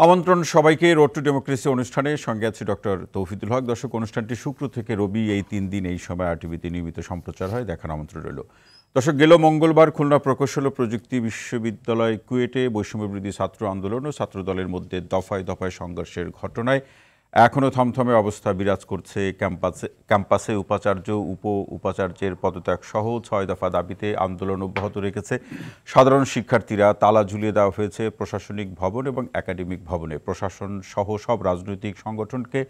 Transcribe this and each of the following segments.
আমন্ত্রণ সবাইকে road two democracy অনুষ্ঠানে সঙ্গে আছে ডক্টর তৌহিদুল হক। দর্শক, অনুষ্ঠানটি শুক্র থেকে রবি এই 3 দিন এই সময় আরটিভিতে নিয়মিত সম্প্রচার হয়, দেখার আমন্ত্রণ রইল। দর্শক, গেল মঙ্গলবার খুলনা প্রকৌশল ও প্রযুক্তি বিশ্ববিদ্যালয় কুয়েটে বৈষম্যবিরোধী ছাত্র আন্দোলন ও ছাত্রদলের মধ্যে দফায় দফায় সংঘর্ষের ঘটনায় এখনও থমথমে অবস্থা বিরাজ করছে। ক্যাম্পাসে উপাচার্য উপ উপাচার্যের পদত্যাগ সহ 6 দফা দাবিতে আন্দোলন অব্যাহত রেখেছে। সাধারণ শিক্ষার্থীরা তালা ঝুলিয়ে দেওয়া হয়েছে প্রশাসনিক ভবন এবং একাডেমিক ভবনে। প্রশাসন সহ সব রাজনৈতিক সংগঠনকে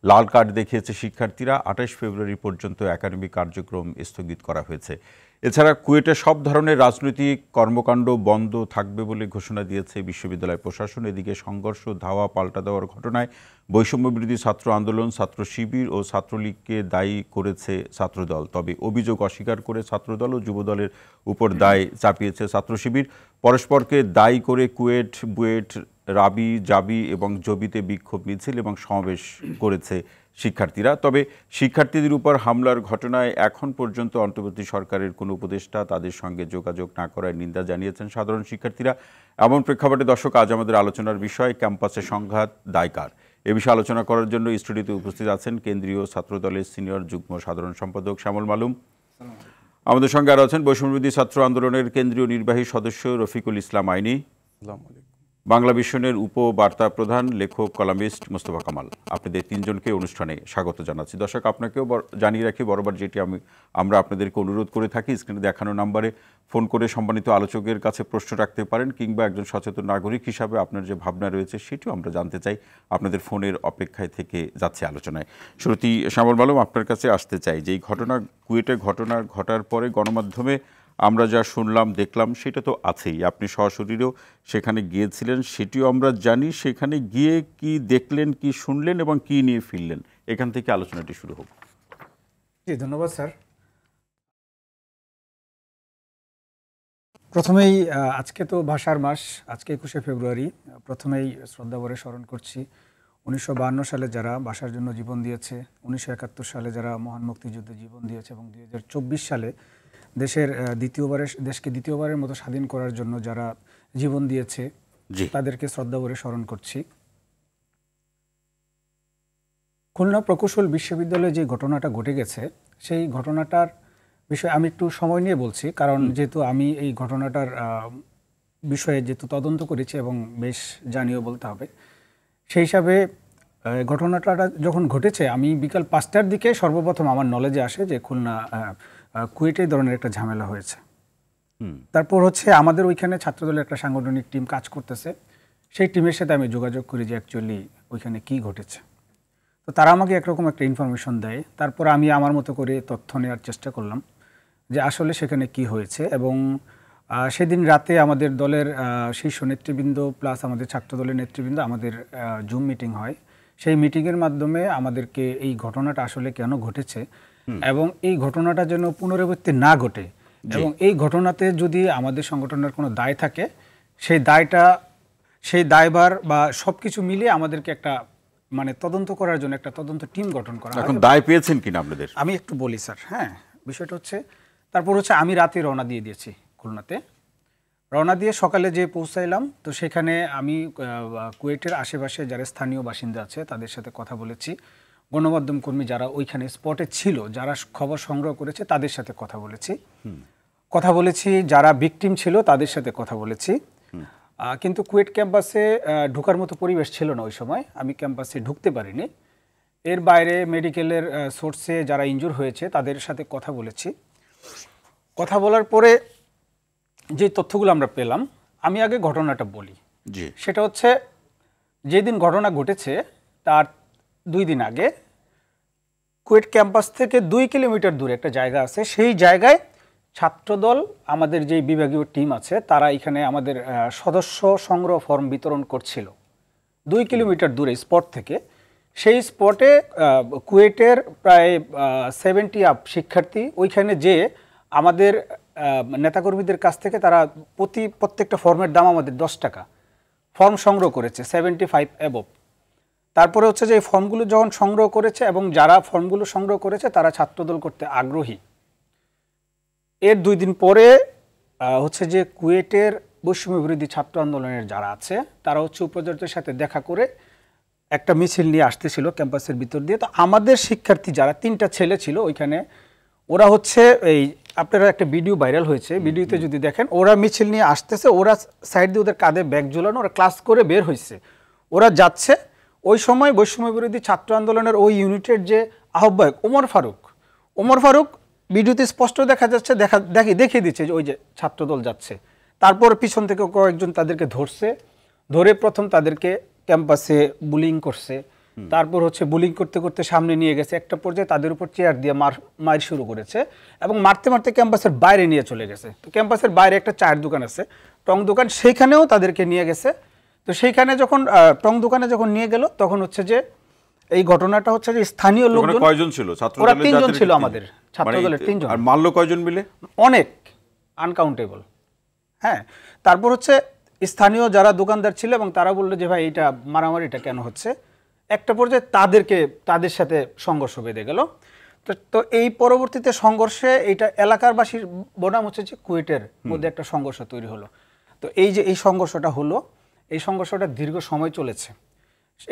লাল কার্ড দেখিয়েছে শিক্ষার্থীরা। 28 ফেব্রুয়ারি পর্যন্ত একাডেমিক কার্যক্রম স্থগিত করা হয়েছে। এছাড়া কুয়েটে সব ধরনের রাজনৈতিক কর্মকাণ্ড বন্ধ থাকবে বলে ঘোষণা দিয়েছে বিশ্ববিদ্যালয় প্রশাসন। এদিকে সংঘর্ষ, ধাওয়া পাল্টা দেওয়ার ঘটনায় বৈষম্যবিরোধী ছাত্র আন্দোলন, ছাত্র শিবির ও ছাত্রলীগকে দায়ী করেছে ছাত্রদল। তবে অভিযোগ অস্বীকার করে ছাত্রদল ও যুবদলের উপর দায় চাপিয়েছে ছাত্র শিবির। পরস্পরকে দায়ী করে কুয়েট, বুয়েট, রাবি, জাবি এবং জবিতে বিক্ষোভ মিছিল এবং সমাবেশ করেছে শিক্ষার্থীরা। তবে শিক্ষার্থীদের উপর হামলার ঘটনায় এখন পর্যন্ত অন্তর্বর্তী সরকারের কোনো উপদেষ্টা তাদের সঙ্গে যোগাযোগ না করার নিন্দা জানিয়েছেন সাধারণ শিক্ষার্থীরা। এমন প্রেক্ষাপটে দর্শক, আজ আমাদের আলোচনার বিষয় ক্যাম্পাসে সংঘাত দায় কার। এ বিষয়ে আলোচনা করার জন্য স্টুডিওতে উপস্থিত আছেন কেন্দ্রীয় ছাত্রদলের সিনিয়র যুগ্ম সাধারণ সম্পাদক শ্যামল মালুম। আমাদের সঙ্গে আরও আছেন বৈষম্যবিরোধী ছাত্র আন্দোলনের কেন্দ্রীয় নির্বাহী সদস্য রফিকুল ইসলাম আইনি, বাংলা ভিশনের উপবার্তা প্রধান লেখক কলামিস্ট মোস্তফা কামাল। আপনাদের তিনজনকে অনুষ্ঠানে স্বাগত জানাচ্ছি। দর্শক, আপনাকেও জানিয়ে রাখি, বরাবর যেটি আমরা আপনাদেরকে অনুরোধ করে থাকি, স্ক্রিনে দেখানো নাম্বারে ফোন করে সম্মানিত আলোচকের কাছে প্রশ্ন রাখতে পারেন, কিংবা একজন সচেতন নাগরিক হিসাবে আপনার যে ভাবনা রয়েছে সেটিও আমরা জানতে চাই। আপনাদের ফোনের অপেক্ষায় থেকে যাচ্ছে আলোচনায়। শুরুতেই শ্যামল মালুম, আপনার কাছে আসতে চাই যে এই ঘটনা, কুয়েটে ঘটনা ঘটার পরে গণমাধ্যমে আমরা যা শুনলাম দেখলাম সেটা তো আছেই। আপনি সশরীরেও সেখানে গিয়েছিলেন, সেটিও আমরা জানি। সেখানে গিয়ে কি দেখলেন, কি শুনলেন এবং কি নিয়ে ফিরলেন, এখান থেকে আলোচনাটি শুরু হোক। জি, ধন্যবাদ স্যার। প্রথমেই আজকে তো ভাষার মাস, আজকে 21শে ফেব্রুয়ারি। প্রথমেই শ্রদ্ধাভরে স্মরণ করছি 1952 সালে যারা ভাষার জন্য জীবন দিয়েছে, 1971 সালে যারা মহান মুক্তিযুদ্ধে জীবন দিয়েছে এবং 2024 সালে দেশকে দ্বিতীয়বারের মতো স্বাধীন করার জন্য যারা জীবন দিয়েছে তাদেরকে শ্রদ্ধাভরে স্মরণ করছি। খুলনা প্রকৌশল বিশ্ববিদ্যালয়ে যে ঘটনাটা ঘটে গেছে, সেই ঘটনাটার বিষয়ে আমি একটু সময় নিয়ে বলছি, কারণ যেহেতু আমি এই ঘটনাটার বিষয়ে যেহেতু তদন্ত করেছি এবং বেশ জানিও বলতে হবে, সেই হিসাবে ঘটনাটা যখন ঘটেছে আমি বিকাল 5টার দিকে সর্বপ্রথম আমার নলেজে আসে যে খুলনা কুয়েটে ধরনের একটা ঝামেলা হয়েছে। তারপর হচ্ছে আমাদের ওইখানে ছাত্রদলের একটা সাংগঠনিক টিম কাজ করতেছে, সেই টিমের সাথে আমি যোগাযোগ করি যে অ্যাকচুয়ালি ওইখানে কি ঘটেছে। তো তারা আমাকে একরকম একটা ইনফরমেশন দেয়। তারপর আমি আমার মতো করে তথ্য নেওয়ার চেষ্টা করলাম যে আসলে সেখানে কি হয়েছে। এবং সেদিন রাতে আমাদের দলের শীর্ষ নেতৃবৃন্দ প্লাস আমাদের ছাত্রদলের নেতৃবৃন্দ আমাদের জুম মিটিং হয়। সেই মিটিংয়ের মাধ্যমে আমাদেরকে এই ঘটনাটা আসলে কেন ঘটেছে এবং এই ঘটনাটা যেন পুনরাবৃত্তি না ঘটে, এবং এই ঘটনাতে যদি আমাদের সংগঠনের কোনো দায় থাকে, সেই দায়ভার বা সব কিছু মিলিয়ে আমাদেরকে একটা তদন্ত করার জন্য একটা তদন্ত টিম গঠন করা। এখন দায় পেয়েছেন কিনা আপনাদের? আমি একটু বলি স্যার। হ্যাঁ, বিষয়টা হচ্ছে, তারপর হচ্ছে আমি রাতে রওনা দিয়ে দিয়েছি খুলনাতে। রওনা দিয়ে সকালে যে পৌঁছাইলাম, তো সেখানে আমি কুয়েটের আশেপাশে যারা স্থানীয় বাসিন্দা আছে তাদের সাথে কথা বলেছি, গণমাধ্যম কর্মী যারা ওইখানে স্পটে ছিল, যারা খবর সংগ্রহ করেছে তাদের সাথে কথা বলেছি, যারা ভিকটিম ছিল তাদের সাথে কথা বলেছি। কিন্তু কুয়েট ক্যাম্পাসে ঢোকার মতো পরিবেশ ছিল না ওই সময়, আমি ক্যাম্পাসে ঢুকতে পারিনি। এর বাইরে মেডিকেলের সোর্সে যারা ইনজুর হয়েছে তাদের সাথে কথা বলেছি। কথা বলার পরে যে তথ্যগুলো আমরা পেলাম, আমি আগে ঘটনাটা বলি। সেটা হচ্ছে, যেদিন ঘটনা ঘটেছে তার 2 দিন আগে কুয়েট ক্যাম্পাস থেকে 2 কিলোমিটার দূরে একটা জায়গা আছে, সেই জায়গায় ছাত্রদল আমাদের যে বিভাগীয় টিম আছে তারা এখানে আমাদের সদস্য সংগ্রহ ফর্ম বিতরণ করছিল 2 কিলোমিটার দূরে স্পট থেকে। সেই স্পটে কুয়েটের প্রায় 70 আপ শিক্ষার্থী ওইখানে যে আমাদের নেতাকর্মীদের কাছ থেকে তারা প্রত্যেকটা ফর্মের দাম আমাদের 10 টাকা ফর্ম সংগ্রহ করেছে, 75 অ্যাবভ। তারপরে হচ্ছে যে এই ফর্মগুলো যখন সংগ্রহ করেছে এবং যারা ফর্মগুলো সংগ্রহ করেছে তারা ছাত্রদল করতে আগ্রহী। এর 2 দিন পরে হচ্ছে যে কুয়েটের বৈষম্য বিরোধী ছাত্র আন্দোলনের যারা আছে তারা হচ্ছে উপাচার্যের সাথে দেখা করে একটা মিছিল নিয়ে আসতেছিল ক্যাম্পাসের ভিতর দিয়ে। তো আমাদের শিক্ষার্থী যারা 3টা ছেলে ছিল ওইখানে, ওরা হচ্ছে এই আপনারা একটা ভিডিও ভাইরাল হয়েছে, ভিডিওতে যদি দেখেন ওরা মিছিল নিয়ে আসতেছে, ওরা সাইড দিয়ে ওদের কাঁধে ব্যাগ ঝোলানো, ওরা ক্লাস করে বের হয়েছে, ওরা যাচ্ছে। ওই সময় বৈষম্য বিরোধী ছাত্র আন্দোলনের ওই ইউনিটের যে আহ্বায়ক ওমর ফারুক ভিডিওতে স্পষ্ট দেখা যাচ্ছে, দেখিয়ে দিচ্ছে যে ওই যে ছাত্রদল যাচ্ছে। তারপর পিছন থেকে কয়েকজন তাদেরকে ধরে প্রথম তাদেরকে ক্যাম্পাসে বুলিং করছে, তারপর হচ্ছে বুলিং করতে করতে সামনে নিয়ে গেছে, একটা পর্যায়ে তাদের উপর চেয়ার দিয়ে মার শুরু করেছে এবং মারতে মারতে ক্যাম্পাসের বাইরে নিয়ে চলে গেছে। তো ক্যাম্পাসের বাইরে একটা চায়ের দোকান আছে, টং দোকান, সেইখানেও তাদেরকে নিয়ে গেছে। তো সেইখানে যখন টং দোকানে যখন নিয়ে গেল তখন হচ্ছে যে এই ঘটনাটা হচ্ছে যে স্থানীয় লোকজন, কয়জন ছিল ছাত্রদলের? ওরা 3 জন ছিল, আমাদের ছাত্রদলের 3 জন। আর মারলো কয়জন মিলে? অনেক, আনকাউন্টেবল। হ্যাঁ, তারপর হচ্ছে স্থানীয় যারা দোকানদার ছিল এবং তারা বললো যে ভাই এটা মারামারিটা কেন হচ্ছে। একটা পর্যায়ে তাদের সাথে সংঘর্ষ বেঁধে গেল। তো এই পরবর্তীতে সংঘর্ষে এইটা এলাকারবাসীর বনাম হচ্ছে যে কুয়েটের মধ্যে একটা সংঘর্ষ তৈরি হলো। তো এই যে এই সংঘর্ষটা হলো, এই সংঘর্ষটা দীর্ঘ সময় চলেছে।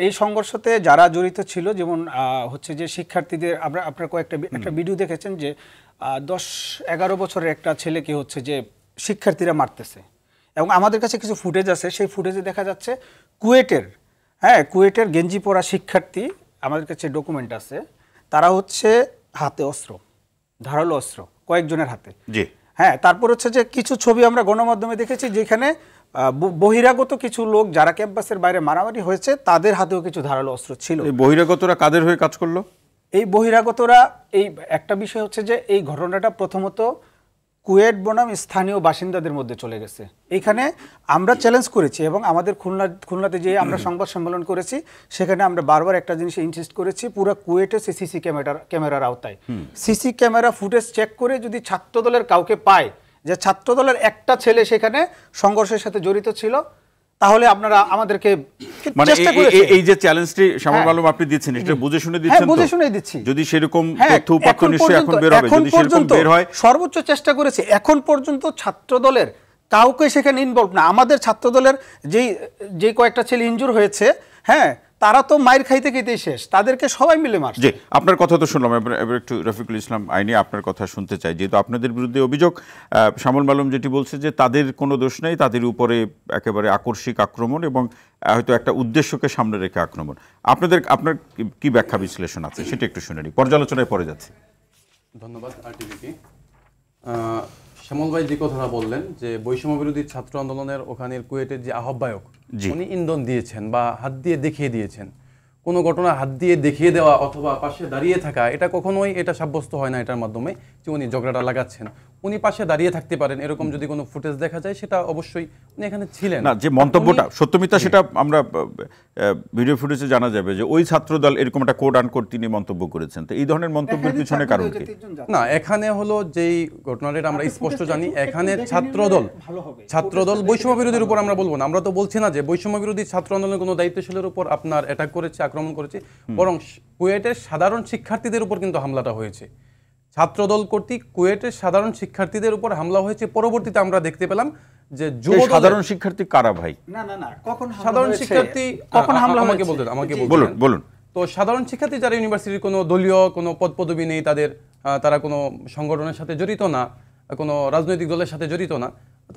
এই সংঘর্ষতে যারা জড়িত ছিল, যেমন হচ্ছে যে শিক্ষার্থীদের, আপনারা একটা ভিডিও দেখেছেন যে 10-11 বছরের একটা ছেলেকে হচ্ছে যে শিক্ষার্থীরা মারতেছে এবং আমাদের কাছে কিছু ফুটেজ আছে, সেই ফুটেজে দেখা যাচ্ছে কুয়েটের গেঞ্জি পরা শিক্ষার্থী, আমাদের কাছে ডকুমেন্ট আছে, তারা হচ্ছে হাতে অস্ত্র, ধারালো অস্ত্র কয়েকজনের হাতে। জি হ্যাঁ, তারপর হচ্ছে যে কিছু ছবি আমরা গণমাধ্যমে দেখেছি যেখানে বহিরাগত কিছু লোক যারা ক্যাম্পাসের বাইরে মারামারি হয়েছে তাদের হাতেও কিছু ধারালো অস্ত্র ছিল। এই বহিরাগতরা কাদের হয়ে কাজ করলো? এই বহিরাগতরা, এই একটা বিষয় হচ্ছে যে এই ঘটনাটা প্রথমত কুয়েট বনাম স্থানীয় বাসিন্দাদের মধ্যে চলে গেছে। এইখানে আমরা চ্যালেঞ্জ করেছি এবং আমাদের খুলনাতে যে আমরা সংবাদ সম্মেলন করেছি সেখানে আমরা বারবার একটা জিনিস ইনসিস্ট করেছি, পুরো কুয়েটে সিসি ক্যামেরার আওতায় সিসি ক্যামেরা ফুটেজ চেক করে যদি ছাত্রদলের কাউকে পায় যে ছাত্রদলের একটা ছেলে সেখানে সংঘর্ষের সাথে জড়িত ছিল, তাহলে আপনারা আমাদেরকে চেষ্টা করেছেন। এই যে চ্যালেঞ্জটি শামুল আলম আপনি দিচ্ছেন, এটা বুঝে শুনে দিচ্ছেন? বুঝে শুনে দিচ্ছি। যদি সেরকম তথ্য উপাত্ত নিশ্চয়ই এখন বের হবে, যদি সেরকম বের হয় সর্বোচ্চ চেষ্টা করেছে। এখন পর্যন্ত ছাত্রদলের কাউকে সেখানে ইনভলভ না। আমাদের ছাত্রদলের যে কয়েকটা ছেলে ইনজুর হয়েছে, হ্যাঁ, তারা তো মাইর খাইতে খাইতেই শেষ, তাদেরকে সবাই মিলে মারছে। জি, আপনার কথা তো শুনলাম, এবার একটু রফিকুল ইসলাম আইনি আপনার কথা শুনতে চাই। যেহেতু আপনাদের বিরুদ্ধে অভিযোগ, শামুল আলম যেটি বলছে যে তাদের কোনো দোষ নেই, তাদের উপরে একেবারে আকস্মিক আক্রমণ এবং হয়তো একটা উদ্দেশ্যকে সামনে রেখে আক্রমণ। আপনার কি ব্যাখ্যা বিশ্লেষণ আছে সেটা একটু শুনে নিই, পর্যালোচনায় পরে যাচ্ছে। ধন্যবাদ আরটিভিকে। শ্যামল ভাই যে কথাটা বললেন যে বৈষম্য বিরোধী ছাত্র আন্দোলনের ওখানের কুয়েটের যে আহ্বায়ক, উনি ইন্ধন দিয়েছেন বা হাত দিয়ে দেখিয়ে দিয়েছেন। কোনো ঘটনা হাত দিয়ে দেখিয়ে দেওয়া অথবা পাশে দাঁড়িয়ে থাকা, এটা কখনোই এটা সাব্যস্ত হয় না এটার মাধ্যমে যে উনি ঝগড়াটা লাগাচ্ছেন। উনি পাশে দাঁড়িয়ে থাকতে পারেন, এরকম যদি কোনো ফুটেজ দেখা যায় সেটা অবশ্যই উনি এখানে ছিলেন না। যে মন্তব্যটা সত্যমিতা সেটা আমরা ভিডিও ফুটেজে জানা যাবে যে ওই ছাত্রদল এরকম একটা কোড আনকোড তিনি মন্তব্য করেছেন। তো এই ধরনের মন্তব্যের পিছনে কারণ কি? না, এখানে হলো যেই ঘটনাটা আমরা স্পষ্ট জানি, এখানে ছাত্রদল বৈষম্য বিরোধীর উপর আমরা বলবো না। আমরা তো বলছি না যে বৈষম্য বিরোধী ছাত্র আন্দোলনের কোনো দায়িত্বশীলের উপর আপনার অ্যাটাক করেছে, আক্রমণ করেছে, বরং কুয়েটের সাধারণ শিক্ষার্থীদের উপর কিন্তু হামলাটা হয়েছে। ছাত্রদল কর্তৃক কুয়েটের সাধারণ শিক্ষার্থীদের উপর হামলা হয়েছে। পরবর্তীতে আমরা দেখতে পেলাম যে সাধারণ শিক্ষার্থী কারা ভাই? না, কখন সাধারণ শিক্ষার্থী কখন হামলা আমাকে বলুন। তো সাধারণ শিক্ষার্থী যারা ইউনিভার্সিটির কোনো দলীয় কোনো পদপদবি নেই, তারা কোনো সংগঠনের সাথে জড়িত না, কোনো রাজনৈতিক দলের সাথে জড়িত না,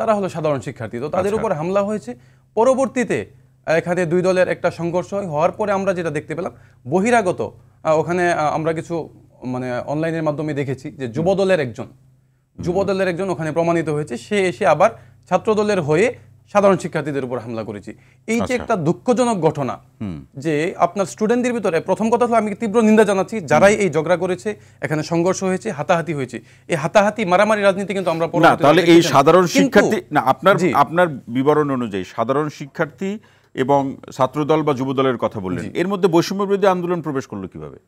তারা হলো সাধারণ শিক্ষার্থী। তো তাদের উপর হামলা হয়েছে। পরবর্তীতে এখানে দুই দলের একটা সংঘর্ষ হওয়ার পরে আমরা যেটা দেখতে পেলাম, বহিরাগত ওখানে আমরা কিছু অনলাইনের মাধ্যমে দেখেছি যে যুবদলের একজন ওখানে প্রমাণিত হয়েছে, সে এসে আবার ছাত্রদলের হয়ে সাধারণ শিক্ষার্থীদের উপর হামলা করেছে। এই যে একটা দুঃখজনক ঘটনা, যে আপনার স্টুডেন্টদের ভিতরে, প্রথম কথা হলো আমি তীব্র নিন্দা জানাচ্ছি যারাই এই ঝগড়া করেছে, এখানে সংঘর্ষ হয়েছে, হাতাহাতি হয়েছে। এই হাতাহাতি মারামারি রাজনীতি কিন্তু আমরা তাহলে এই সাধারণ শিক্ষার্থী না, আপনার বিবরণ অনুযায়ী সাধারণ শিক্ষার্থী এবং ছাত্রদল বা যুবদলের কথা বললেন, এর মধ্যে বৈষম্য বিরোধী আন্দোলন প্রবেশ করলো কিভাবে?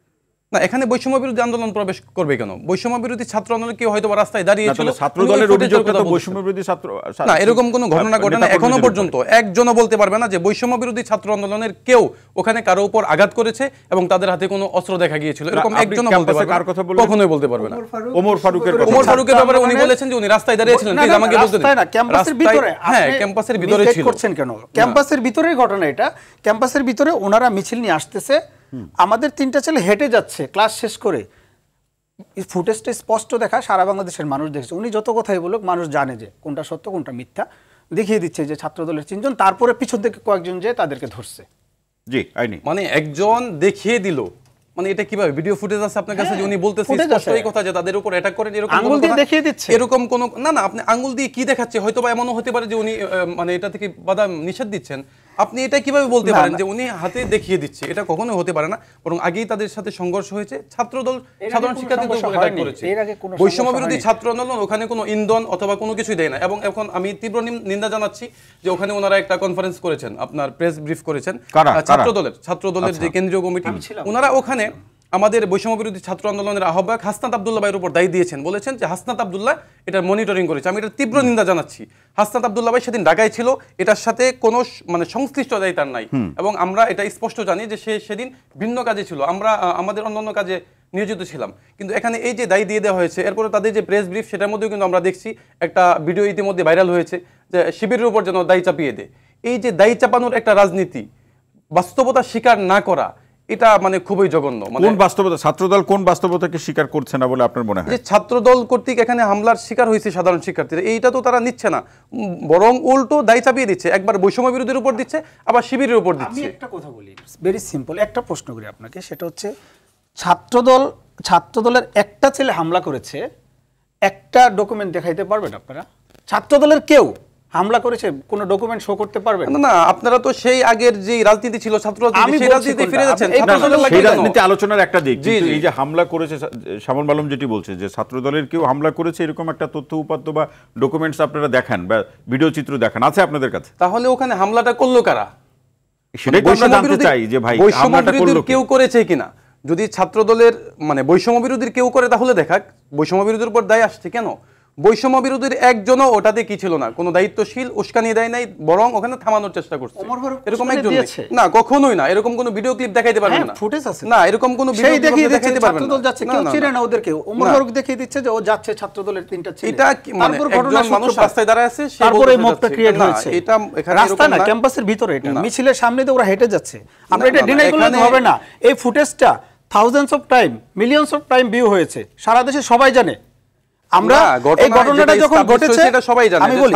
না, এখানে বৈষম্য বিরোধী আন্দোলন প্রবেশ করবে কেন? বৈষম্য বিরোধী ছাত্র আন্দোলন কেউ হয়তো রাস্তায় দাঁড়িয়েছিল, ছাত্র দলের অভিযোগটা তো বৈষম্য বিরোধী ছাত্র না, এরকম কোনো ঘটনা ঘটে না এখনো পর্যন্ত। একজনও বলতে পারবে না যে বৈষম্য বিরোধী ছাত্র আন্দোলনের কেউ ওখানে কারো উপর আঘাত করেছে এবং তাদের হাতে কোনো অস্ত্র দেখা গিয়েছিল, এরকম একজনও বলতে পারবে না, কখনোই বলতে পারবে না। ওমর ফারুকের ব্যাপারে উনি বলেছেন যে উনি রাস্তায় দাঁড়িয়েছিলেন, প্লিজ আমাকে বলতে দিন। ক্যাম্পাসের ভিতরে, হ্যাঁ, ক্যাম্পাসের ভিতরে ছিল। করছেন কেন? ক্যাম্পাসের ভিতরের ঘটনা এটা। ক্যাম্পাসের ভিতরে ওনারা মিছিল নিয়ে আসতেছে, আমাদের 3টা ছেলে হেঁটে যাচ্ছে ক্লাস শেষ করে। ফুটেজটা স্পষ্ট দেখা, সারা বাংলাদেশের মানুষ দেখছে। উনি যত কথাই বলুক, মানুষ জানে যে কোনটা সত্য কোনটা মিথ্যা। দেখিয়ে দিচ্ছে যে ছাত্রদলের 3 জন, তারপরে পিছন থেকে কয়েকজন যে তাদেরকে ধরছে। জি, আইনি মানে একজন দেখিয়ে দিল, মানে এটা কিভাবে? ভিডিও ফুটেজ আছে আপনার কাছে যে উনি বলতেছে স্পষ্ট এই কথা যে তাদের উপর অ্যাটাক করেন, এরকম আঙ্গুল দিয়ে দেখিয়ে দিচ্ছে। এরকম কোন না, আপনি আঙ্গুল দিয়ে কি দেখাচ্ছে? হয়তো বা এমনও হতে পারে যে উনি মানে এটা থেকে বাধা নিষেধ দিচ্ছেন। আপনি এটা কিভাবে বলতে পারেন যে উনি হাতে দেখিয়ে দিচ্ছে? এটা কখনোই হতে পারে না। বরং আগেই তাদের সাথে সংঘর্ষ হয়েছে, ছাত্রদল সাধারণ শিক্ষার্থীদের উপর অ্যাটাক করেছে। বৈষম্য বিরোধী ছাত্র আন্দোলন ওখানে কোনো ইন্ধন অথবা কোনো কিছুই দেয় না। এবং এখন আমি তীব্র নিন্দা জানাচ্ছি যে ওখানে ওনারা একটা কনফারেন্স করেছেন, আপনার প্রেস ব্রিফ করেছেন ছাত্রদলের যে কেন্দ্রীয় কমিটি, ওনারা ওখানে আমাদের বৈষম্য বিরোধী ছাত্র আন্দোলনের আহ্বায়ক হাসনাত আব্দুল্লাহ ভাইয়ের উপর দায়ী দিয়েছেন, বলেছেন যে হাসনাত আব্দুল্লাহ এটা মনিটরিং করেছে। আমি এটা তীব্র নিন্দা জানাচ্ছি। হাসনাত আব্দুল্লাহ ভাই সেদিন ঢাকায় ছিল, এটার সাথে কোনো মানে সংশ্লিষ্টতাই তার নাই। এবং আমরা এটা স্পষ্ট জানি যে সে সেদিন ভিন্ন কাজে ছিল, আমরা আমাদের অন্যান্য কাজে নিয়োজিত ছিলাম। কিন্তু এখানে এই যে দায়ী দিয়ে দেওয়া হয়েছে, এরপরে তাদের যে প্রেস ব্রিফ, সেটার মধ্যেও কিন্তু আমরা দেখছি একটা ভিডিও ইতিমধ্যে ভাইরাল হয়েছে যে শিবিরের উপর যেন দায়ী চাপিয়ে দেয়। এই যে দায়ী চাপানোর একটা রাজনীতি, বাস্তবতা স্বীকার না করা, এটা মানে খুবই জঘন্য। কোন বাস্তবতা? ছাত্রদল কোন বাস্তবতাকে স্বীকার করছে না বলে আপনার মনে হয়? যে ছাত্রদল কর্তৃক এখানে হামলার শিকার হয়েছে সাধারণ শিক্ষার্থীরা, এইটা তো তারা নিচ্ছে না, বরং উল্টো দায় চাপিয়ে দিচ্ছে। একবার বৈষম্য বিরোধীর উপর দিচ্ছে, আবার শিবিরের উপর দিচ্ছে। আমি একটা কথা বলি, ভেরি সিম্পল একটা প্রশ্ন করি আপনাকে, সেটা হচ্ছে ছাত্রদলের একটা ছেলে হামলা করেছে, একটা ডকুমেন্ট দেখাইতে পারবেন আপনারা? ছাত্রদলের কেউ হামলা করেছে, কোন ডকুমেন্ট শো করতে পারবেন? না, আপনারা তো সেই আগের যে রাজনীতি ছিল ছাত্র রাজনীতি, সেই রাজনীতি ফিরে যাচ্ছেন। সেই রাজনীতি আলোচনার একটা দিক, কিন্তু এই যে হামলা করেছে, শামুল আলম যেটি বলছে যে ছাত্রদলের কেউ হামলা করেছে, এরকম একটা তথ্য উপাত্ত বা ডকুমেন্টস আপনারা দেখান বা ভিডিও চিত্র দেখান, আছে আপনাদের কাছে? তাহলে ওখানে হামলাটা করলো কারা? সেটাই তো আমরা জানতে চাই যে ভাই হামলাটা করলো কেউ করেছে কিনা। যদি ছাত্রদলের মানে বৈষম্য বিরোধীর কেউ করে তাহলে দেখাক, বৈষম্য বিরোধীর উপর দায় আসছে কেন? বৈষম্য বিরোধীর একজনও ওটাতে কি ছিল না, কোনো দায়িত্বশীল উস্কানি দেয় নাই, বরং ওখানে থামানোর চেষ্টা করছে। এরকম একজন না, কখনোই না, এরকম কোনো ভিডিও ক্লিপ দেখাইতে পারবেন না, ফুটেজ আছে না, এরকম কোনো ভিডিও ক্লিপ দেখাইতে পারবেন না। ছাত্রদল যাচ্ছে, কেউ চিনে না ওদেরকে, ওমর ফারুক দেখিয়ে দিচ্ছে যে ও যাচ্ছে ছাত্রদলের 3টা ছেলে। এটা মানে একজন মানুষ রাস্তায় দাঁড়ায় আছে, সে তারপরে মবটা ক্রিয়েট হয়েছে। এটা এখানে রাস্তা না, ক্যাম্পাসের ভিতরে, এটা মিছিলের সামনে দিয়ে ওরা হেঁটে যাচ্ছে। আমরা এটা ডিনাই করলে হবে না। এই ফুটেজটা thousands of time, millions of time view হয়েছে, সারা দেশে সবাই জানে। আমরা এই ঘটনাটা যখন ঘটেছে, আমি বলি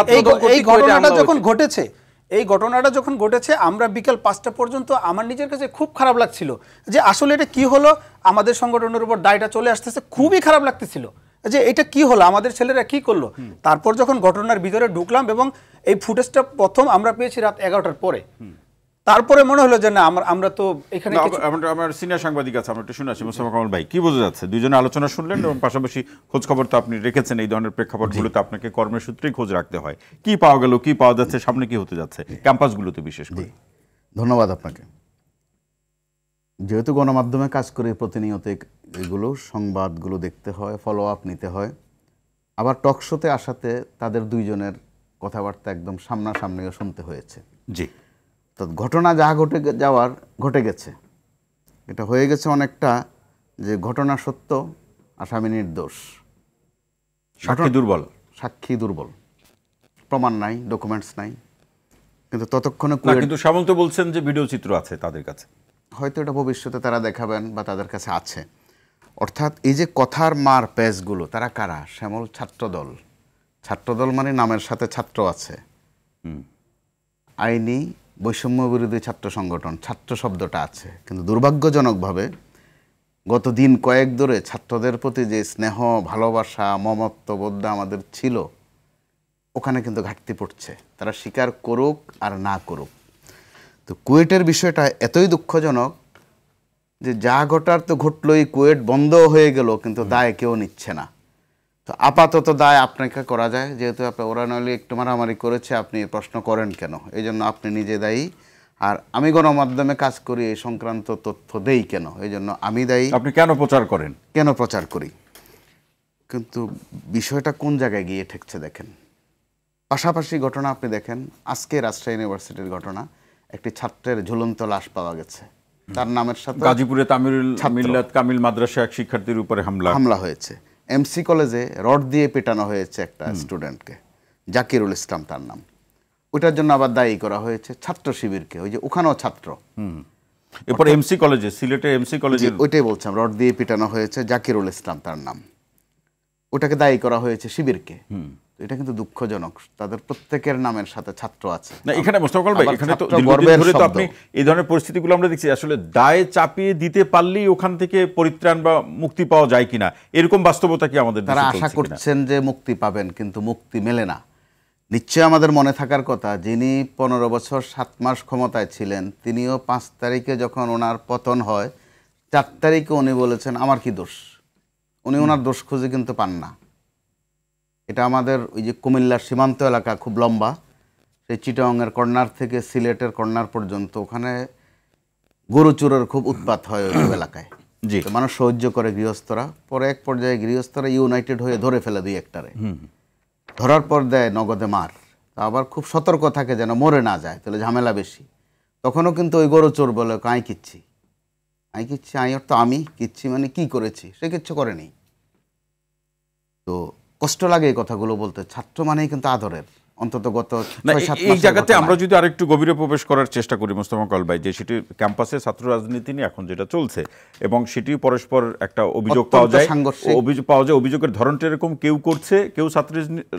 এই ঘটনাটা যখন ঘটেছে আমরা বিকেল 5টা পর্যন্ত আমার নিজের কাছে খুব খারাপ লাগছিল যে আসলে এটা কি হলো, আমাদের সংগঠনের উপর দায়টা চলে আসতেছে, খুবই খারাপ লাগতেছিল যে এটা কি হলো, আমাদের ছেলেরা কি করলো। তারপর যখন ঘটনার ভিতরে ঢুকলাম এবং এই ফুটেজটা প্রথম আমরা পেয়েছি রাত 11টার পরে, তারপরে মনে হলো যে না আমরা তো এখানে আমার সিনিয়র সাংবাদিক আছে, আমরা একটু শুনে আসি। মোস্তফা কামাল ভাই, কি বোঝা যাচ্ছে? দুইজনে আলোচনা শুনলেন এবং পাশাপাশি খোঁজ খবর তো আপনি রেখেছেন, এই ধরনের প্রেক্ষাপটগুলোতে আপনাকে কর্মের সূত্রেই খোঁজ রাখতে হয়। কি পাওয়া গেল, কি পাওয়া যাচ্ছে, সামনে কি হতে যাচ্ছে ক্যাম্পাসগুলোতে বিশেষ করে? ধন্যবাদ আপনাকে। যেহেতু গণমাধ্যমে কাজ করে প্রতিনিয়ত এগুলো সংবাদগুলো দেখতে হয়, ফলো আপ নিতে হয়, আবার টক শোতে আসাতে তাদের দুইজনের কথাবার্তা একদম সামনাসামনিও শুনতে হয়েছে। জি, তো ঘটনা যা ঘটে গেছে, এটা হয়ে গেছে অনেকটা যে ঘটনা সত্য, আসামি নির্দোষ, সাক্ষী দুর্বল, প্রমাণ নাই, ডকুমেন্টস নাই। কিন্তু ততক্ষণে কিন্তু শ্যামল তো বলছেন যে ভিডিও চিত্র আছে তাদের কাছে, হয়তো এটা ভবিষ্যতে তারা দেখাবেন বা তাদের কাছে আছে। অর্থাৎ এই যে কথার মার পেজগুলো, তারা কারা? শ্যামল ছাত্রদল মানে নামের সাথে ছাত্র আছে, আইনি বৈষম্য বিরোধী ছাত্র সংগঠন, ছাত্র শব্দটা আছে। কিন্তু দুর্ভাগ্যজনকভাবে গত দিন কয়েক ধরে ছাত্রদের প্রতি যে স্নেহ, ভালোবাসা, মমত্ববোধ আমাদের ছিল, ওখানে কিন্তু ঘাটতি পড়ছে, তারা স্বীকার করুক আর না করুক। তো কুয়েটের বিষয়টা এতই দুঃখজনক যে যা ঘটার তো ঘটলই, কুয়েট বন্ধ হয়ে গেল, কিন্তু দায় কেউ নিচ্ছে না। তো আপাতত দায় আপনাকে করা যায়, যেহেতু ওরা নইলে একটু মারামারি করেছে, আপনি প্রশ্ন করেন কেন, এই জন্য আপনি নিজে দায়ী, আর আমি গণমাধ্যমে কাজ করি, এই সংক্রান্ত তথ্য দেই কেন, এই জন্য আমি দায়ী। আপনি কেন প্রচার করেন? কেন প্রচার করি, কিন্তু বিষয়টা কোন জায়গায় গিয়ে ঠেকছে দেখেন। পাশাপাশি ঘটনা আপনি দেখেন, আজকে রাজশাহী ইউনিভার্সিটির ঘটনা, একটি ছাত্রের ঝুলন্ত লাশ পাওয়া গেছে, তার নামের সাথে গাজীপুরে তামিরুল মিল্লাত কামিল মাদ্রাসা এক শিক্ষার্থীর উপরে হামলা হয়েছে। এমসি কলেজে রড দিয়ে পেটানো হয়েছে একটা স্টুডেন্টকে, জাকিরুল ইসলাম তার নাম। ওইটার জন্য আবার দায়ী করা হয়েছে ছাত্র শিবিরকে, ওই যে ওখানেও ছাত্র। এরপর এমসি কলেজে, সিলেটের এমসি কলেজে ওইটাই বলছিলাম, রড দিয়ে পেটানো হয়েছে, জাকিরুল ইসলাম তার নাম, ওটাকে দায়ী করা হয়েছে শিবিরকে। এটা কিন্তু দুঃখজনক, তাদের প্রত্যেকের নামের সাথে ছাত্র আছে। না, এখানে মোস্তফা ভাই, এখানে তো ধরে তো আপনি এই ধরনের পরিস্থিতিগুলো আমরা দেখছি, আসলে দায় চাপিয়ে দিতে পারলেই ওখান থেকে পরিত্রাণ বা মুক্তি পাওয়া যায় কিনা, এরকম বাস্তবতা কি আমাদের তারা আশা করছেন যে মুক্তি পাবেন, কিন্তু মুক্তি মেলে না। নিশ্চয় আমাদের মনে থাকার কথা, যিনি 15 বছর 7 মাস ক্ষমতায় ছিলেন, তিনিও 5 তারিখে যখন ওনার পতন হয়, 4 তারিখে উনি বলেছেন আমার কি দোষ। উনি ওনার দোষ খুঁজে কিন্তু পান না। এটা আমাদের ওই যে কুমিল্লার সীমান্ত এলাকা খুব লম্বা, সেই চিটাগাংয়ের কর্নার থেকে সিলেটের কর্নার পর্যন্ত, ওখানে গরু চোরের খুব উৎপাত হয় ওই এলাকায়। তো মানুষ সহ্য করে গৃহস্থরা, পরে এক পর্যায়ে গৃহস্থরা ইউনাইটেড হয়ে ধরে ফেলে 2-1টারে, ধরার পর দেয় নগদে মার। তা আবার খুব সতর্ক থাকে যেন মরে না যায়, তাহলে ঝামেলা বেশি। তখনও কিন্তু ওই গরু চোর বলে আই কিচ্ছি, আই অর্থ আমি কিচ্ছি মানে কি করেছি, সে কিচ্ছু করেনি। তো কষ্ট লাগে এই কথাগুলো বলতে। ছাত্র মানেই কিন্তু আদরের, অন্তত গত 6-7 এই জায়গাতে আমরা যদি আরেকটু গভীরে প্রবেশ করার চেষ্টা করি মোস্তফা কামাল ভাই, যে সেটি ক্যাম্পাসে ছাত্র রাজনীতি নিয়ে এখন যেটা চলছে, এবং সেটি পরস্পর একটা অভিযোগ পাওয়া যায়, অভিযোগের ধরনটা এরকম, কেউ করছে, কেউ ছাত্র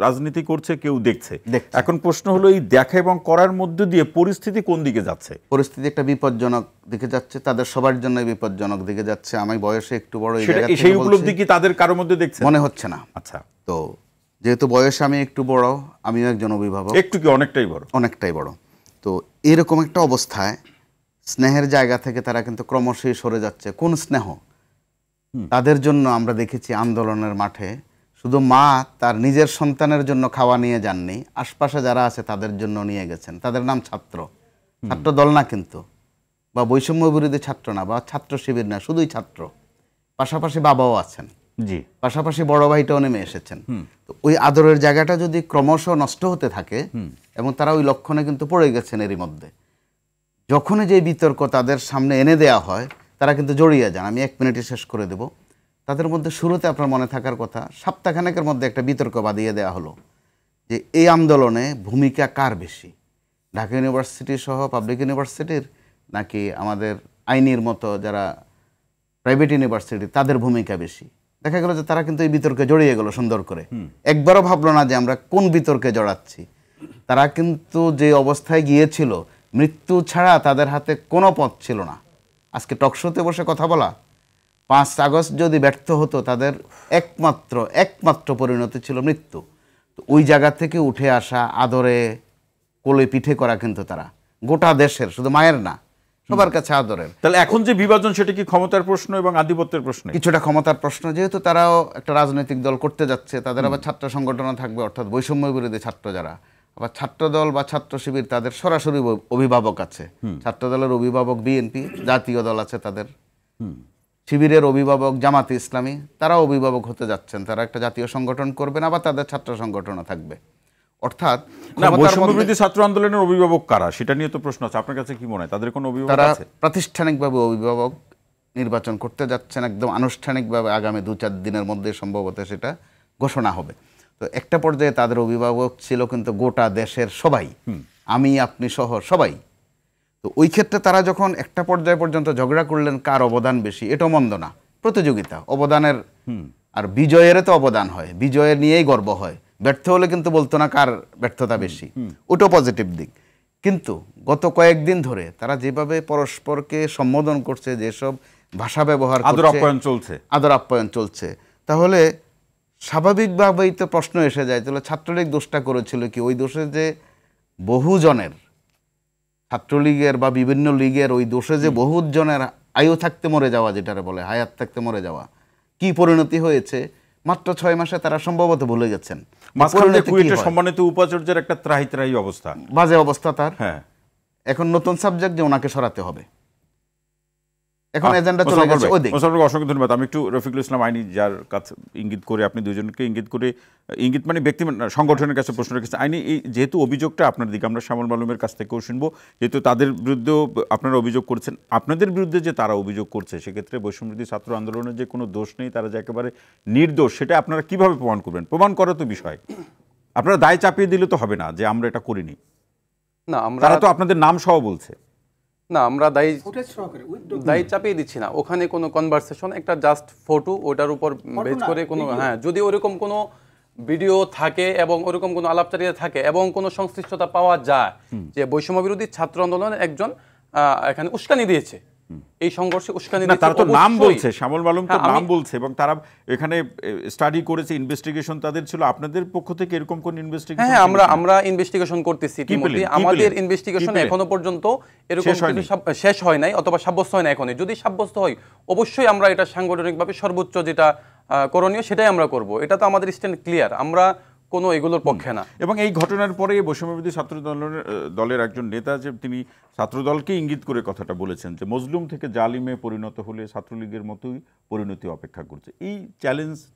রাজনীতি করছে, কেউ দেখছে। এখন প্রশ্ন হলো, এই দেখা এবং করার মধ্যে দিয়ে পরিস্থিতি কোন দিকে যাচ্ছে? পরিস্থিতি একটা বিপজ্জনক দিকে যাচ্ছে, তাদের সবার জন্য বিপজ্জনক দিকে যাচ্ছে। আমি বয়সে একটু বড়, সেই উপলব্ধি কি তাদের কারোর মধ্যে দেখছে? মনে হচ্ছে না। আচ্ছা, তো যেহেতু বয়সে আমি একটু বড়, আমিও একজন অভিভাবক। একটু কি? অনেকটাই বড়। তো এরকম একটা অবস্থায় স্নেহের জায়গা থেকে তারা কিন্তু ক্রমশই সরে যাচ্ছে। কোন স্নেহ? তাদের জন্য আমরা দেখেছি আন্দোলনের মাঠে শুধু মা তার নিজের সন্তানের জন্য খাওয়া নিয়ে যাননি, আশপাশে যারা আছে তাদের জন্য নিয়ে গেছেন। তাদের নাম ছাত্র দল না কিন্তু, বা বৈষম্য বিরোধী ছাত্র না, বা ছাত্র শিবির না, শুধুই ছাত্র। পাশাপাশি বাবাও আছেন, পাশাপাশি বড় ভাইটাও নেমে এসেছেন। তো ওই আদরের জায়গাটা যদি ক্রমশ নষ্ট হতে থাকে, এবং তারা ওই লক্ষণে কিন্তু পড়ে গেছেন এরই মধ্যে, যখনই যে বিতর্ক তাদের সামনে এনে দেয়া হয়, তারা কিন্তু জড়িয়ে যান। আমি 1 মিনিটে শেষ করে দেব। তাদের মধ্যে শুরুতে আপনার মনে থাকার কথা, সপ্তাহখানেকের মধ্যে একটা বিতর্ক বাঁধিয়ে দেওয়া হলো যে এই আন্দোলনে ভূমিকা কার বেশি, ঢাকা ইউনিভার্সিটি সহ পাবলিক ইউনিভার্সিটির, নাকি আমাদের আইনের মতো যারা প্রাইভেট ইউনিভার্সিটি, তাদের ভূমিকা বেশি। দেখা গেল যে তারা কিন্তু এই বিতর্কে জড়িয়ে গেল সুন্দর করে, একবারও ভাবলো না যে আমরা কোন বিতর্কে জড়াচ্ছি। তারা কিন্তু যে অবস্থায় গিয়েছিল, মৃত্যু ছাড়া তাদের হাতে কোনো পথ ছিল না। আজকে টকশোতে বসে কথা বলা, 5 আগস্ট যদি ব্যর্থ হতো, তাদের একমাত্র পরিণতি ছিল মৃত্যু। তো ওই জায়গা থেকে উঠে আসা, আদরে কোলে পিঠে করা কিন্তু তারা গোটা দেশের, শুধু মায়ের না, সবার কাছে আদরের। তাহলে এখন যে বিভাজন, সেটা কি ক্ষমতার প্রশ্ন এবং আধিপত্যের প্রশ্ন? কিছুটা ক্ষমতার প্রশ্ন। যেহেতু তারাও একটা রাজনৈতিক দল করতে যাচ্ছে, তাদের আবার ছাত্র সংগঠনও থাকবে, অর্থাৎ বৈষম্য বিরোধী ছাত্র যারা, আবার ছাত্র দল বা ছাত্র শিবির, তাদের সরাসরি অভিভাবক আছে। ছাত্র দলের অভিভাবক বিএনপি, জাতীয় দল আছে তাদের, শিবিরের অভিভাবক জামাতে ইসলামী, তারাও অভিভাবক হতে যাচ্ছেন। তারা একটা জাতীয় সংগঠন করবেন, আবার তাদের ছাত্র সংগঠনও থাকবে। অর্থাৎ বৈষম্যবিরোধী ছাত্র আন্দোলনের অভিভাবক কারা, সেটা নিয়ে তো প্রশ্ন আছে। আপনার কাছে কি মনে হয়, তাদের কোনো অভিভাবক আছে? তারা প্রাতিষ্ঠানিকভাবে অভিভাবক নির্বাচন করতে যাচ্ছেন, একদম আনুষ্ঠানিকভাবে আগামী 2-4 দিনের মধ্যে সম্ভবত সেটা ঘোষণা হবে। তো একটা পর্যায়ে তাদের অভিভাবক ছিল কিন্তু গোটা দেশের সবাই, আমি আপনি সহ সবাই। তো ওই ক্ষেত্রে তারা যখন একটা পর্যায় পর্যন্ত ঝগড়া করলেন কার অবদান বেশি, এটাও মন্দ না। প্রতিযোগিতা, অবদানের, আর বিজয়ের তো অবদান হয়, বিজয়ের নিয়েই গর্ব হয়। ব্যর্থ হলে কিন্তু বলতো না কার ব্যর্থতা বেশি, ওটাও পজিটিভ দিক। কিন্তু গত কয়েকদিন ধরে তারা যেভাবে পরস্পরকে সম্বোধন করছে, যেসব ভাষা ব্যবহার করছে, আদর আপ্যায়ন চলছে, তাহলে স্বাভাবিকভাবেই তো প্রশ্ন এসে যায়, তাহলে ছাত্রলীগ দোষটা করেছিল কি? ওই দোষে যে বহুজনের, ছাত্রলীগের বা বিভিন্ন লীগের ওই দোষে যে বহুজনের আয়ু থাকতে মরে যাওয়া, যেটারে বলে হায়াত থাকতে মরে যাওয়া, কি পরিণতি হয়েছে মাত্র 6 মাসে তারা সম্ভবত ভুলে গেছেন। সম্মানিত উপাচার্যের একটা ত্রাহি অবস্থা, বাজে অবস্থা তার। এখন নতুন সাবজেক্ট যে ওনাকে সরাতে হবে, এখন এজেন্ডা চলে গেছে ওদিকে। অসংখ্য ধন্যবাদ। আমি একটু রফিকুল ইসলাম আইনি, যার কাছে ইঙ্গিত করে আপনি দুজনকে ইঙ্গিত মানে ব্যক্তি সংগঠনের কাছে প্রশ্ন রেখেছেন। আইনি এই যেহেতু অভিযোগটা আপনার দিকে, আমরা শ্যামল মালুমের কাছ থেকেও শুনবো, যেহেতু তাদের বিরুদ্ধেও আপনারা অভিযোগ করছেন, আপনাদের বিরুদ্ধে যে তারা অভিযোগ করছে সেক্ষেত্রে বৈষম্যবিরোধী ছাত্র আন্দোলনের যে কোনো দোষ নেই, তারা যে একেবারে নির্দোষ, সেটা আপনারা কিভাবে প্রমাণ করবেন? প্রমাণ করা তো বিষয়, আপনারা দায় চাপিয়ে দিলে তো হবে না যে আমরা এটা করিনি। না, আমরা তারা তো আপনাদের নাম সহ বলছে। না, আমরা দায়ী চাপিয়ে দিচ্ছি না। ওখানে কোনো কনভারসেশন, একটা জাস্ট ফটো, ওটার উপর বেস করে কোনো, হ্যাঁ, যদি ওরকম কোনো ভিডিও থাকে এবং ওরকম কোনো আলাপচারিতা থাকে এবং কোনো সংশ্লিষ্টতা পাওয়া যায় যে বৈষম্য বিরোধী ছাত্র আন্দোলনের একজন এখানে উস্কানি দিয়েছে, এই সংঘর্ষে উস্কানি দিয়েছে, তারা তো নাম বলছে, শ্যামল মালুম তো নাম বলছে, এবং তারা এখানে স্টাডি করেছে, ইনভেস্টিগেশন তাদের ছিল। আপনাদের পক্ষ থেকে এরকম কোন ইনভেস্টিগেশন? হ্যাঁ, আমরা ইনভেস্টিগেশন করতেছি। আমাদের ইনভেস্টিগেশন এখনো পর্যন্ত এরকম কিছু শেষ হয় নাই অথবা সাব্যস্ত হয় না এখনই। যদি সাব্যস্ত হয় অবশ্যই আমরা এটা সাংগঠনিকভাবে সর্বোচ্চ যেটা করণীয় সেটাই আমরা করব। এটা তো আমাদের স্ট্যান্ড ক্লিয়ার, আমরা কোনো এগুলোর পক্ষে না। এবং এই ঘটনার পরে বৈষম্যবিরোধী ছাত্র দলের একজন নেতা, যে তিনি ছাত্রদলকে ইঙ্গিত করে কথাটা বলেছেন যে মজলুম থেকে জালিমে পরিণত হলে ছাত্রলীগের মতোই পরিণতি অপেক্ষা করছে। এই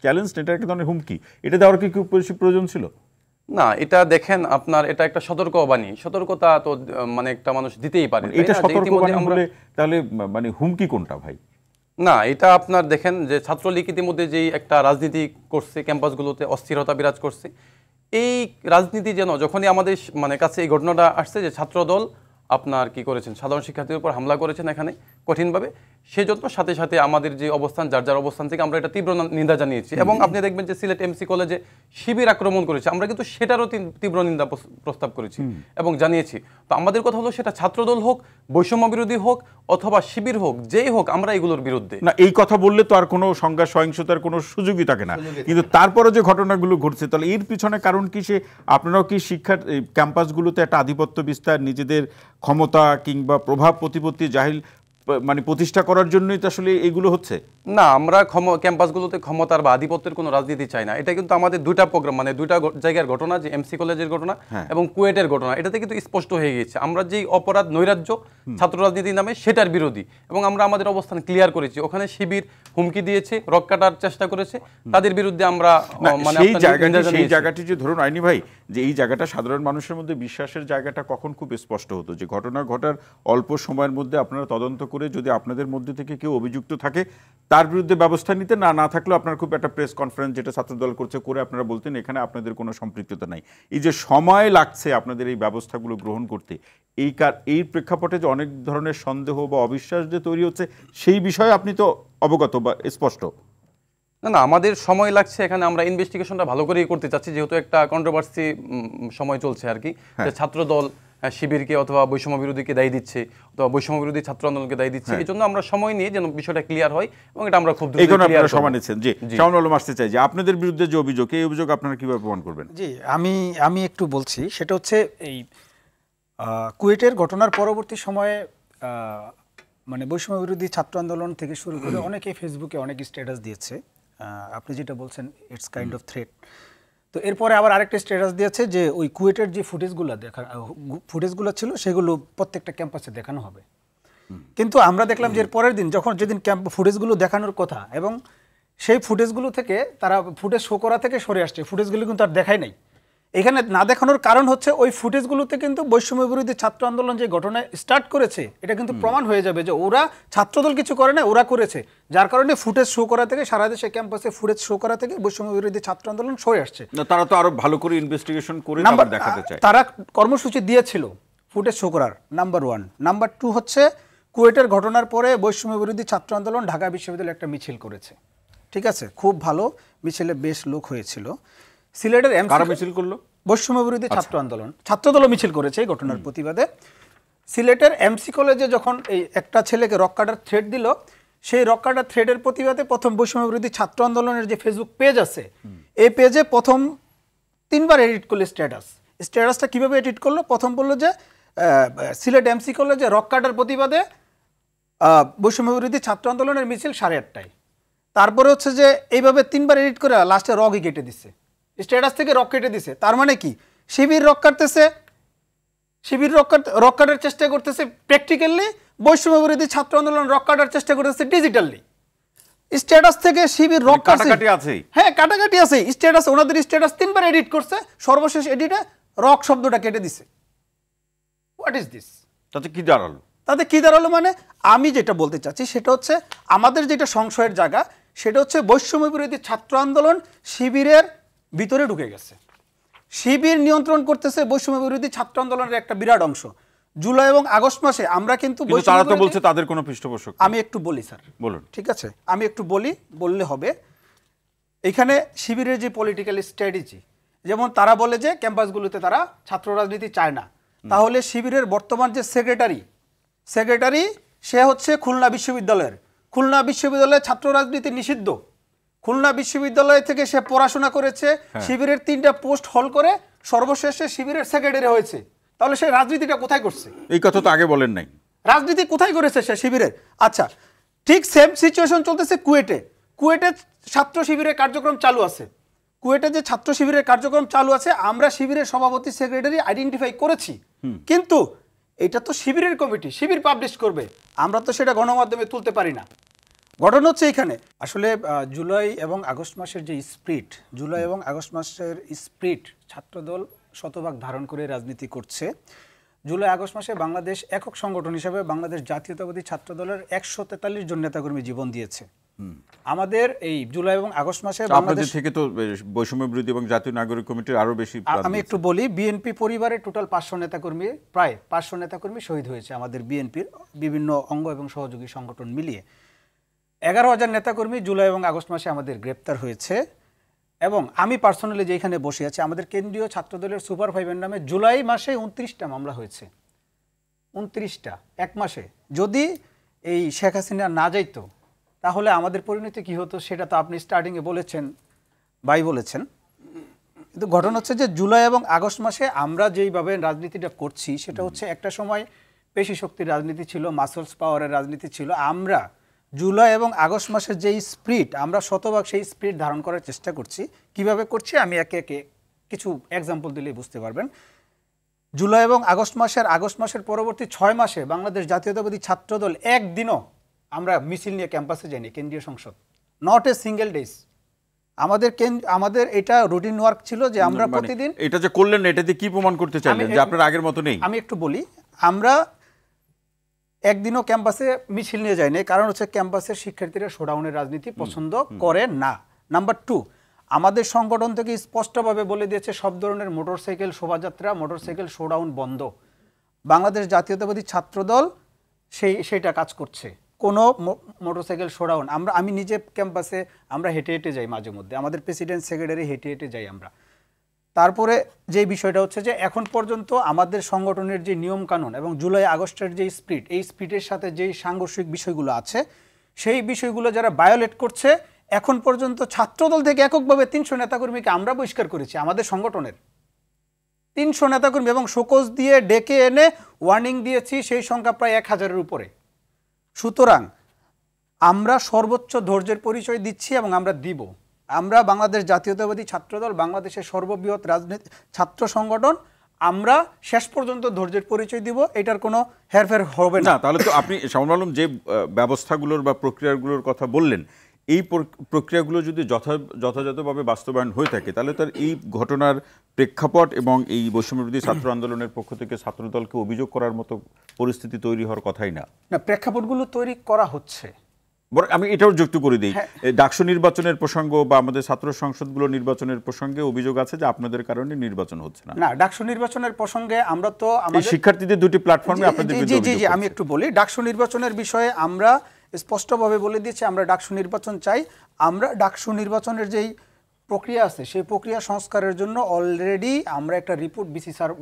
চ্যালেঞ্জ এটা এক ধরনের হুমকি, এটা দেওয়ার কি খুব বেশি প্রয়োজন ছিল? না, এটা দেখেন আপনার, এটা একটা সতর্কবাণী, সতর্কতা তো মানে একটা মানুষ দিতেই পারে। এটা সতর্কবাণী হলে তাহলে মানে হুমকি কোনটা ভাই? না, এটা আপনার দেখেন যে ছাত্রলীগ ইতিমধ্যে যেই একটা রাজনীতি করছে, ক্যাম্পাসগুলোতে অস্থিরতা বিরাজ করছে, এই রাজনীতি যেন যখনই আমাদের মানে কাছে এই ঘটনাটা আসছে যে ছাত্রদল আপনার কি করেছেন, সাধারণ শিক্ষার্থীদের উপর হামলা করেছেন এখানে কঠিনভাবে, সেজন্য সাথে সাথে আমাদের যে অবস্থান, যার অবস্থান থেকে আমরা এটা তীব্র নিন্দা জানিয়েছি। এবং আপনি দেখবেন যে সিলেট এমসি কলেজে শিবির আক্রমণ করেছে, আমরা কিন্তু সেটারও তীব্র নিন্দা প্রস্তাব করেছি এবং জানিয়েছি। তো আমাদের কথা হলো সেটা ছাত্রদল হোক, বৈষম্য বিরোধী হোক অথবা শিবির হোক, যেই হোক, আমরা এগুলোর বিরুদ্ধে। না, এই কথা বললে তো আর কোনো সংঘাত সহিংসতার কোনো সুযোগই থাকে না, কিন্তু তারপরে যে ঘটনাগুলো ঘটছে, তাহলে এর পিছনে কারণ কি? সে আপনারাও কি শিক্ষার ক্যাম্পাসগুলোতে একটা আধিপত্য বিস্তার, নিজেদের ক্ষমতা কিংবা প্রভাব প্রতিপত্তি জাহিল মানে প্রতিষ্ঠা করার জন্যই তো আসলে এগুলো হচ্ছে? না, আমরা ক্যাম্পাসগুলোতে ক্ষমতার বা আধিপত্যের কোনো রাজনীতি চাই না। এটা কিন্তু আমাদের দুইটা প্রোগ্রাম, মানে দুইটা জায়গার ঘটনা, যে এমসি কলেজের ঘটনা এবং কুয়েটের ঘটনা, এটাতে কিন্তু স্পষ্ট হয়ে গিয়েছে আমরা যেই অপরাধ নৈরাজ্য ছাত্র রাজনীতির নামে সেটার বিরোধী, এবং আমরা আমাদের অবস্থান ক্লিয়ার করেছি। ওখানে শিবির হুমকি দিয়েছে, রক কাটার চেষ্টা করেছে, তাদের বিরুদ্ধে আমরা মানে সেই জায়গাটি যে ধরুন আইনি ভাই, যে এই জায়গাটা সাধারণ মানুষের মধ্যে বিশ্বাসের জায়গাটা কখন খুব স্পষ্ট হতো যে ঘটনা ঘটার অল্প সময়ের মধ্যে আপনারা তদন্ত করে যদি আপনাদের মধ্যে থেকে কেউ অভিযুক্ত থাকে তার বিরুদ্ধে ব্যবস্থা নিতে, না থাকলেও আপনার খুব একটা প্রেস কনফারেন্স যেটা ছাত্রদল করছে করে আপনারা বলতেন এখানে আপনাদের কোনো সম্পৃক্ততা নাই। এই যে সময় লাগছে আপনাদের এই ব্যবস্থাগুলো গ্রহণ করতে, এই প্রেক্ষাপটে যে অনেক ধরনের সন্দেহ বা অবিশ্বাস যে তৈরি হচ্ছে, সেই বিষয়ে আপনি তো অবগত বা স্পষ্ট? না, আমাদের সময় লাগছে, এখানে আমরা ইনভেস্টিগেশনটা ভালো করেই করতে চাচ্ছি, যেহেতু একটা কন্ট্রোভার্সি সময় চলছে আর কি, যে ছাত্রদল শিবিরকে অথবা বৈষম্য বিরোধীকে দায়ী দিচ্ছে অথবা বৈষম্য বিরোধী ছাত্র আন্দোলনকে দায়ী দিচ্ছে। এই জন্য আমরা সময় নিয়ে যেন বিষয়টা ক্লিয়ার হয়, এবং এটা আমরা খুব দ্রুত ক্লিয়ার করব। নিচ্ছেন যে শাওন আলম আসতে চাই যে আপনাদের বিরুদ্ধে যে অভিযোগ, এই অভিযোগ আপনারা কিভাবে প্রমাণ করবেন? জি, আমি একটু বলছি। সেটা হচ্ছে এই কুয়েটের ঘটনার পরবর্তী সময়ে মানে বৈষম্য বিরোধী ছাত্র আন্দোলন থেকে শুরু করে অনেকে ফেসবুকে অনেক স্ট্যাটাস দিয়েছে, আপনি যেটা বলছেন ইটস কাইন্ড অফ থ্রেট। তো এরপরে আবার আরেকটা স্ট্যাটাস দিয়েছে যে ওই কুয়েটের যে ফুটেজগুলো ছিল সেগুলো প্রত্যেকটা ক্যাম্পাসে দেখানো হবে। কিন্তু আমরা দেখলাম যে এর পরের দিন যেদিন ফুটেজগুলো দেখানোর কথা, এবং সেই ফুটেজগুলো থেকে তারা ফুটেজ শো করা থেকে সরে আসছে, ফুটেজগুলো কিন্তু আর দেখায় নাই। এখানে না দেখানোর কারণ হচ্ছে ওই ফুটেজগুলোতে কিন্তু বৈষম্য বিরোধী ছাত্র আন্দোলন যে ঘটনা স্টার্ট করেছে এটা কিন্তু প্রমাণ হয়ে যাবে যে ওরা ছাত্রদল কিছু করে না, ওরা করেছে, যার কারণে ফুটেজ শো করা থেকে, সারা দেশে ক্যাম্পাসে ফুটেজ শো করা থেকে বৈষম্য বিরোধী ছাত্র আন্দোলন সরে আসছে। তারা তো আরো ভালো করে ইনভেস্টিগেশন করে দেখাতে চায়। তারা কর্মসূচি দিয়েছিল ফুটেজ শো করার, নাম্বার 1। নাম্বার 2 হচ্ছে কুয়েটের ঘটনার পরে বৈষম্য বিরোধী ছাত্র আন্দোলন ঢাকা বিশ্ববিদ্যালয়ে একটা মিছিল করেছে, ঠিক আছে, খুব ভালো মিছিলে বেশ লোক হয়েছিল। সিলেটের কারা মিছিল করলো? বৈষম্য বিরোধী ছাত্র আন্দোলন, ছাত্রদলও মিছিল করেছে এই ঘটনার প্রতিবাদে। সিলেটের এমসি কলেজে যখন এই একটা ছেলেকে রক কাটার থ্রেট দিল, সেই রক কাটার থ্রেটের প্রতিবাদে প্রথম বৈষম্য বিরোধী ছাত্র আন্দোলনের যে ফেসবুক পেজ আছে, এই পেজে প্রথম 3বার এডিট করলো স্ট্যাটাসটা কিভাবে এডিট করলো? প্রথম বললো যে সিলেট এমসি কলেজে রক কাটার প্রতিবাদে বৈষম্য বিরোধী ছাত্র আন্দোলনের মিছিল 8:30টায়। তারপরে হচ্ছে যে এইভাবে 3বার এডিট করে লাস্টে রকই কেটে দিচ্ছে, স্ট্যাটাস থেকে রক কেটে দিছে। তার মানে কি? শিবির রক কাটতেছে, শিবির রক্ষাটার চেষ্টা করতেছে প্র্যাকটিক্যালি, বৈষম্য বিরোধী ছাত্র আন্দোলন রক্ষাটার চেষ্টা করতেছে ডিজিটালি। স্ট্যাটাস থেকে শিবির রক্ষা কাটাকাটি আছেই। হ্যাঁ, কাটাকাটি আছে। স্ট্যাটাস, ওনাদের স্ট্যাটাস 3 বার এডিট করছে, সর্বশেষ এডিটে রক শব্দটা কেটে দিছে। What is this? তাতে কি দাঁড়ালো? তাতে কি দাঁড়ালো মানে, আমি যেটা বলতে চাচ্ছি সেটা হচ্ছে আমাদের যেটা সংশয়ের জায়গা সেটা হচ্ছে বৈষম্য বিরোধী ছাত্র আন্দোলন শিবিরের ভিতরে ঢুকে গেছে। শিবির নিয়ন্ত্রণ করতেছে বৈষম্য বিরোধী ছাত্র আন্দোলনের একটা বিরাট অংশ। জুলাই এবং আগস্ট মাসে আমরা কিন্তু তারা তো বলছে তাদের কোনো পৃষ্ঠপোষক। আমি একটু বলি স্যার, বলুন। ঠিক আছে, আমি একটু বললে হবে। এখানে শিবিরের যে পলিটিক্যাল স্ট্র্যাটেজি, যেমন তারা বলে যে ক্যাম্পাসগুলোতে তারা ছাত্র রাজনীতি চায় না, তাহলে শিবিরের বর্তমান যে সেক্রেটারি সে হচ্ছে খুলনা বিশ্ববিদ্যালয়ের ছাত্র রাজনীতি নিষিদ্ধ। খুলনা বিশ্ববিদ্যালয় থেকে সে পড়াশোনা করেছে, শিবিরের 3টা পোস্ট হল করে সর্বশেষে শিবিরের সেক্রেটারি হয়েছে। তাহলে সে রাজনীতিটা কোথায় করছে? এই কথা তো আগে বলেন নাই। রাজনীতি কোথায় করেছে সে শিবিরের? আচ্ছা, ঠিক সেম সিচুয়েশন চলতেছে কুয়েটে। ছাত্র শিবিরের কার্যক্রম চালু আছে। কুয়েটে যে ছাত্র শিবিরের কার্যক্রম চালু আছে, আমরা শিবিরের সভাপতি সেক্রেটারি আইডেন্টিফাই করেছি, কিন্তু এটা তো শিবিরের কমিটি, শিবির পাবলিশ করবে, আমরা তো সেটা গণমাধ্যমে তুলতে পারি না। ঘটনা হচ্ছে এখানে আসলে জুলাই এবং আগস্ট মাসের যে স্প্রিট ছাত্রদল শতভাগ ধারণ করে রাজনীতি করছে। জুলাই আগস্ট মাসে বাংলাদেশ একক সংগঠন হিসেবে বাংলাদেশ জাতীয়তাবাদী ছাত্রদলের 143 জন নেতাকর্মী জীবন দিয়েছে। আমাদের এই জুলাই এবং আগস্ট মাসে বাংলাদেশ থেকে তো বৈষম্য বিরোধী এবং জাতীয় নাগরিক কমিটির আরো বেশি। আমি একটু বলি, বিএনপি পরিবারে টোটাল 500 নেতাকর্মী, প্রায় 500 নেতাকর্মী শহীদ হয়েছে আমাদের বিএনপির বিভিন্ন অঙ্গ এবং সহযোগী সংগঠন মিলিয়ে। 11,000 নেতাকর্মী জুলাই এবং আগস্ট মাসে আমাদের গ্রেপ্তার হয়েছে। এবং আমি পার্সোনালি যেখানে বসে আছি, আমাদের কেন্দ্রীয় ছাত্রদলের সুপার ফাইভের নামে জুলাই মাসে 29টা মামলা হয়েছে। 29টা এক মাসে। যদি এই শেখ হাসিনা না যাইতো তাহলে আমাদের পরিণতি কি হতো সেটা তো আপনি স্টার্টিংয়ে বলেছেন, বলেছেন। কিন্তু ঘটনা হচ্ছে যে জুলাই এবং আগস্ট মাসে আমরা যেইভাবে রাজনীতিটা করছি সেটা হচ্ছে একটা সময় পেশি শক্তির রাজনীতি ছিল, মাসলস পাওয়ারের রাজনীতি ছিল। আমরা জুলাই এবং আগস্ট মাসের যেই স্পিরিট, আমরা শতভাগ সেই স্পিরিট ধারণ করার চেষ্টা করছি। কিভাবে করছি আমি একে একে কিছু এক্সাম্পল দিলেই বুঝতে পারবেন। জুলাই এবং আগস্ট মাসের পরবর্তী 6 মাসে বাংলাদেশ জাতীয়তাবাদী ছাত্রদল একদিনও আমরা মিছিল নিয়ে ক্যাম্পাসে যাইনি, কেন্দ্রীয় সংসদ, নট এ সিঙ্গেল ডেজ। আমাদের এটা রুটিন ওয়ার্ক ছিল যে আমরা প্রতিদিন এটা যে করলেন, এটা দিয়ে কি প্রমাণ করতে চাইলেন যে আপনার আগের মতো নেই? আমি একটু বলি, আমরা একদিনও ক্যাম্পাসে মিছিল নিয়ে যায়নি, কারণ হচ্ছে ক্যাম্পাসের শিক্ষার্থীরা শোডাউনের রাজনীতি পছন্দ করে না। নাম্বার 2, আমাদের সংগঠন থেকে স্পষ্টভাবে বলে দিয়েছে সব ধরনের মোটরসাইকেল শোভাযাত্রা, মোটরসাইকেল শোডাউন বন্ধ। বাংলাদেশ জাতীয়তাবাদী ছাত্রদল সেইটা কাজ করছে। কোনো মোটরসাইকেল শোডাউন আমি নিজে ক্যাম্পাসে আমরা হেঁটে হেঁটে যাই, মাঝে মধ্যে আমাদের প্রেসিডেন্ট সেক্রেটারি হেঁটে হেঁটে যাই আমরা। তারপরে যে বিষয়টা হচ্ছে যে এখন পর্যন্ত আমাদের সংগঠনের যে নিয়মকানুন এবং জুলাই আগস্টের যে স্পিরিট, এই স্পিরিটের সাথে যেই সাংঘর্ষিক বিষয়গুলো আছে সেই বিষয়গুলো যারা ভায়োলেট করছে, এখন পর্যন্ত ছাত্রদল থেকে এককভাবে 300 নেতাকর্মীকে আমরা বহিষ্কার করেছি। আমাদের সংগঠনের 300 নেতাকর্মী, এবং শোকজ দিয়ে ডেকে এনে ওয়ার্নিং দিয়েছি, সেই সংখ্যা প্রায় 1000-এর উপরে। সুতরাং আমরা সর্বোচ্চ ধৈর্যের পরিচয় দিচ্ছি এবং আমরা দিব। আমরা বাংলাদেশ জাতীয়তাবাদী ছাত্রদল, বাংলাদেশের সর্ববৃহৎ রাজনীতি ছাত্র সংগঠন, আমরা শেষ পর্যন্ত ধৈর্যের পরিচয় দিব, এটার কোনো হেরফের হবে না। তাহলে তো আপনি শামীম আলম যে ব্যবস্থাগুলোর বা প্রক্রিয়াগুলোর কথা বললেন, এই প্রক্রিয়াগুলো যদি যথাযথভাবে বাস্তবায়ন হয়ে থাকে তাহলে তার এই ঘটনার প্রেক্ষাপট এবং এই বৈষম্যবিরোধী ছাত্র আন্দোলনের পক্ষ থেকে ছাত্রদলকে অভিযোগ করার মতো পরিস্থিতি তৈরি হওয়ার কথাই না। প্রেক্ষাপটগুলো তৈরি করা হচ্ছে। আমি এটাও যুক্ত করে দিই, ডাকসু নির্বাচনের প্রসঙ্গ বা আমাদের ছাত্র সংসদগুলো নির্বাচনের প্রসঙ্গে অভিযোগ আছে যে আপনাদের কারণে নির্বাচন হচ্ছে না। ডাকসু নির্বাচনের প্রসঙ্গে আমরা তো আমাদের শিক্ষার্থীদের দুটি প্ল্যাটফর্মে আপনাদের জি আমি একটু বলি, ডাকসু নির্বাচনের বিষয়ে আমরা স্পষ্টভাবে বলে দিয়েছি আমরা ডাকসু নির্বাচন চাই। আমরা ডাকসু নির্বাচনের যেই প্রক্রিয়া আছে সেই প্রক্রিয়া সংস্কারের জন্য অলরেডি আমরা একটা রিপোর্ট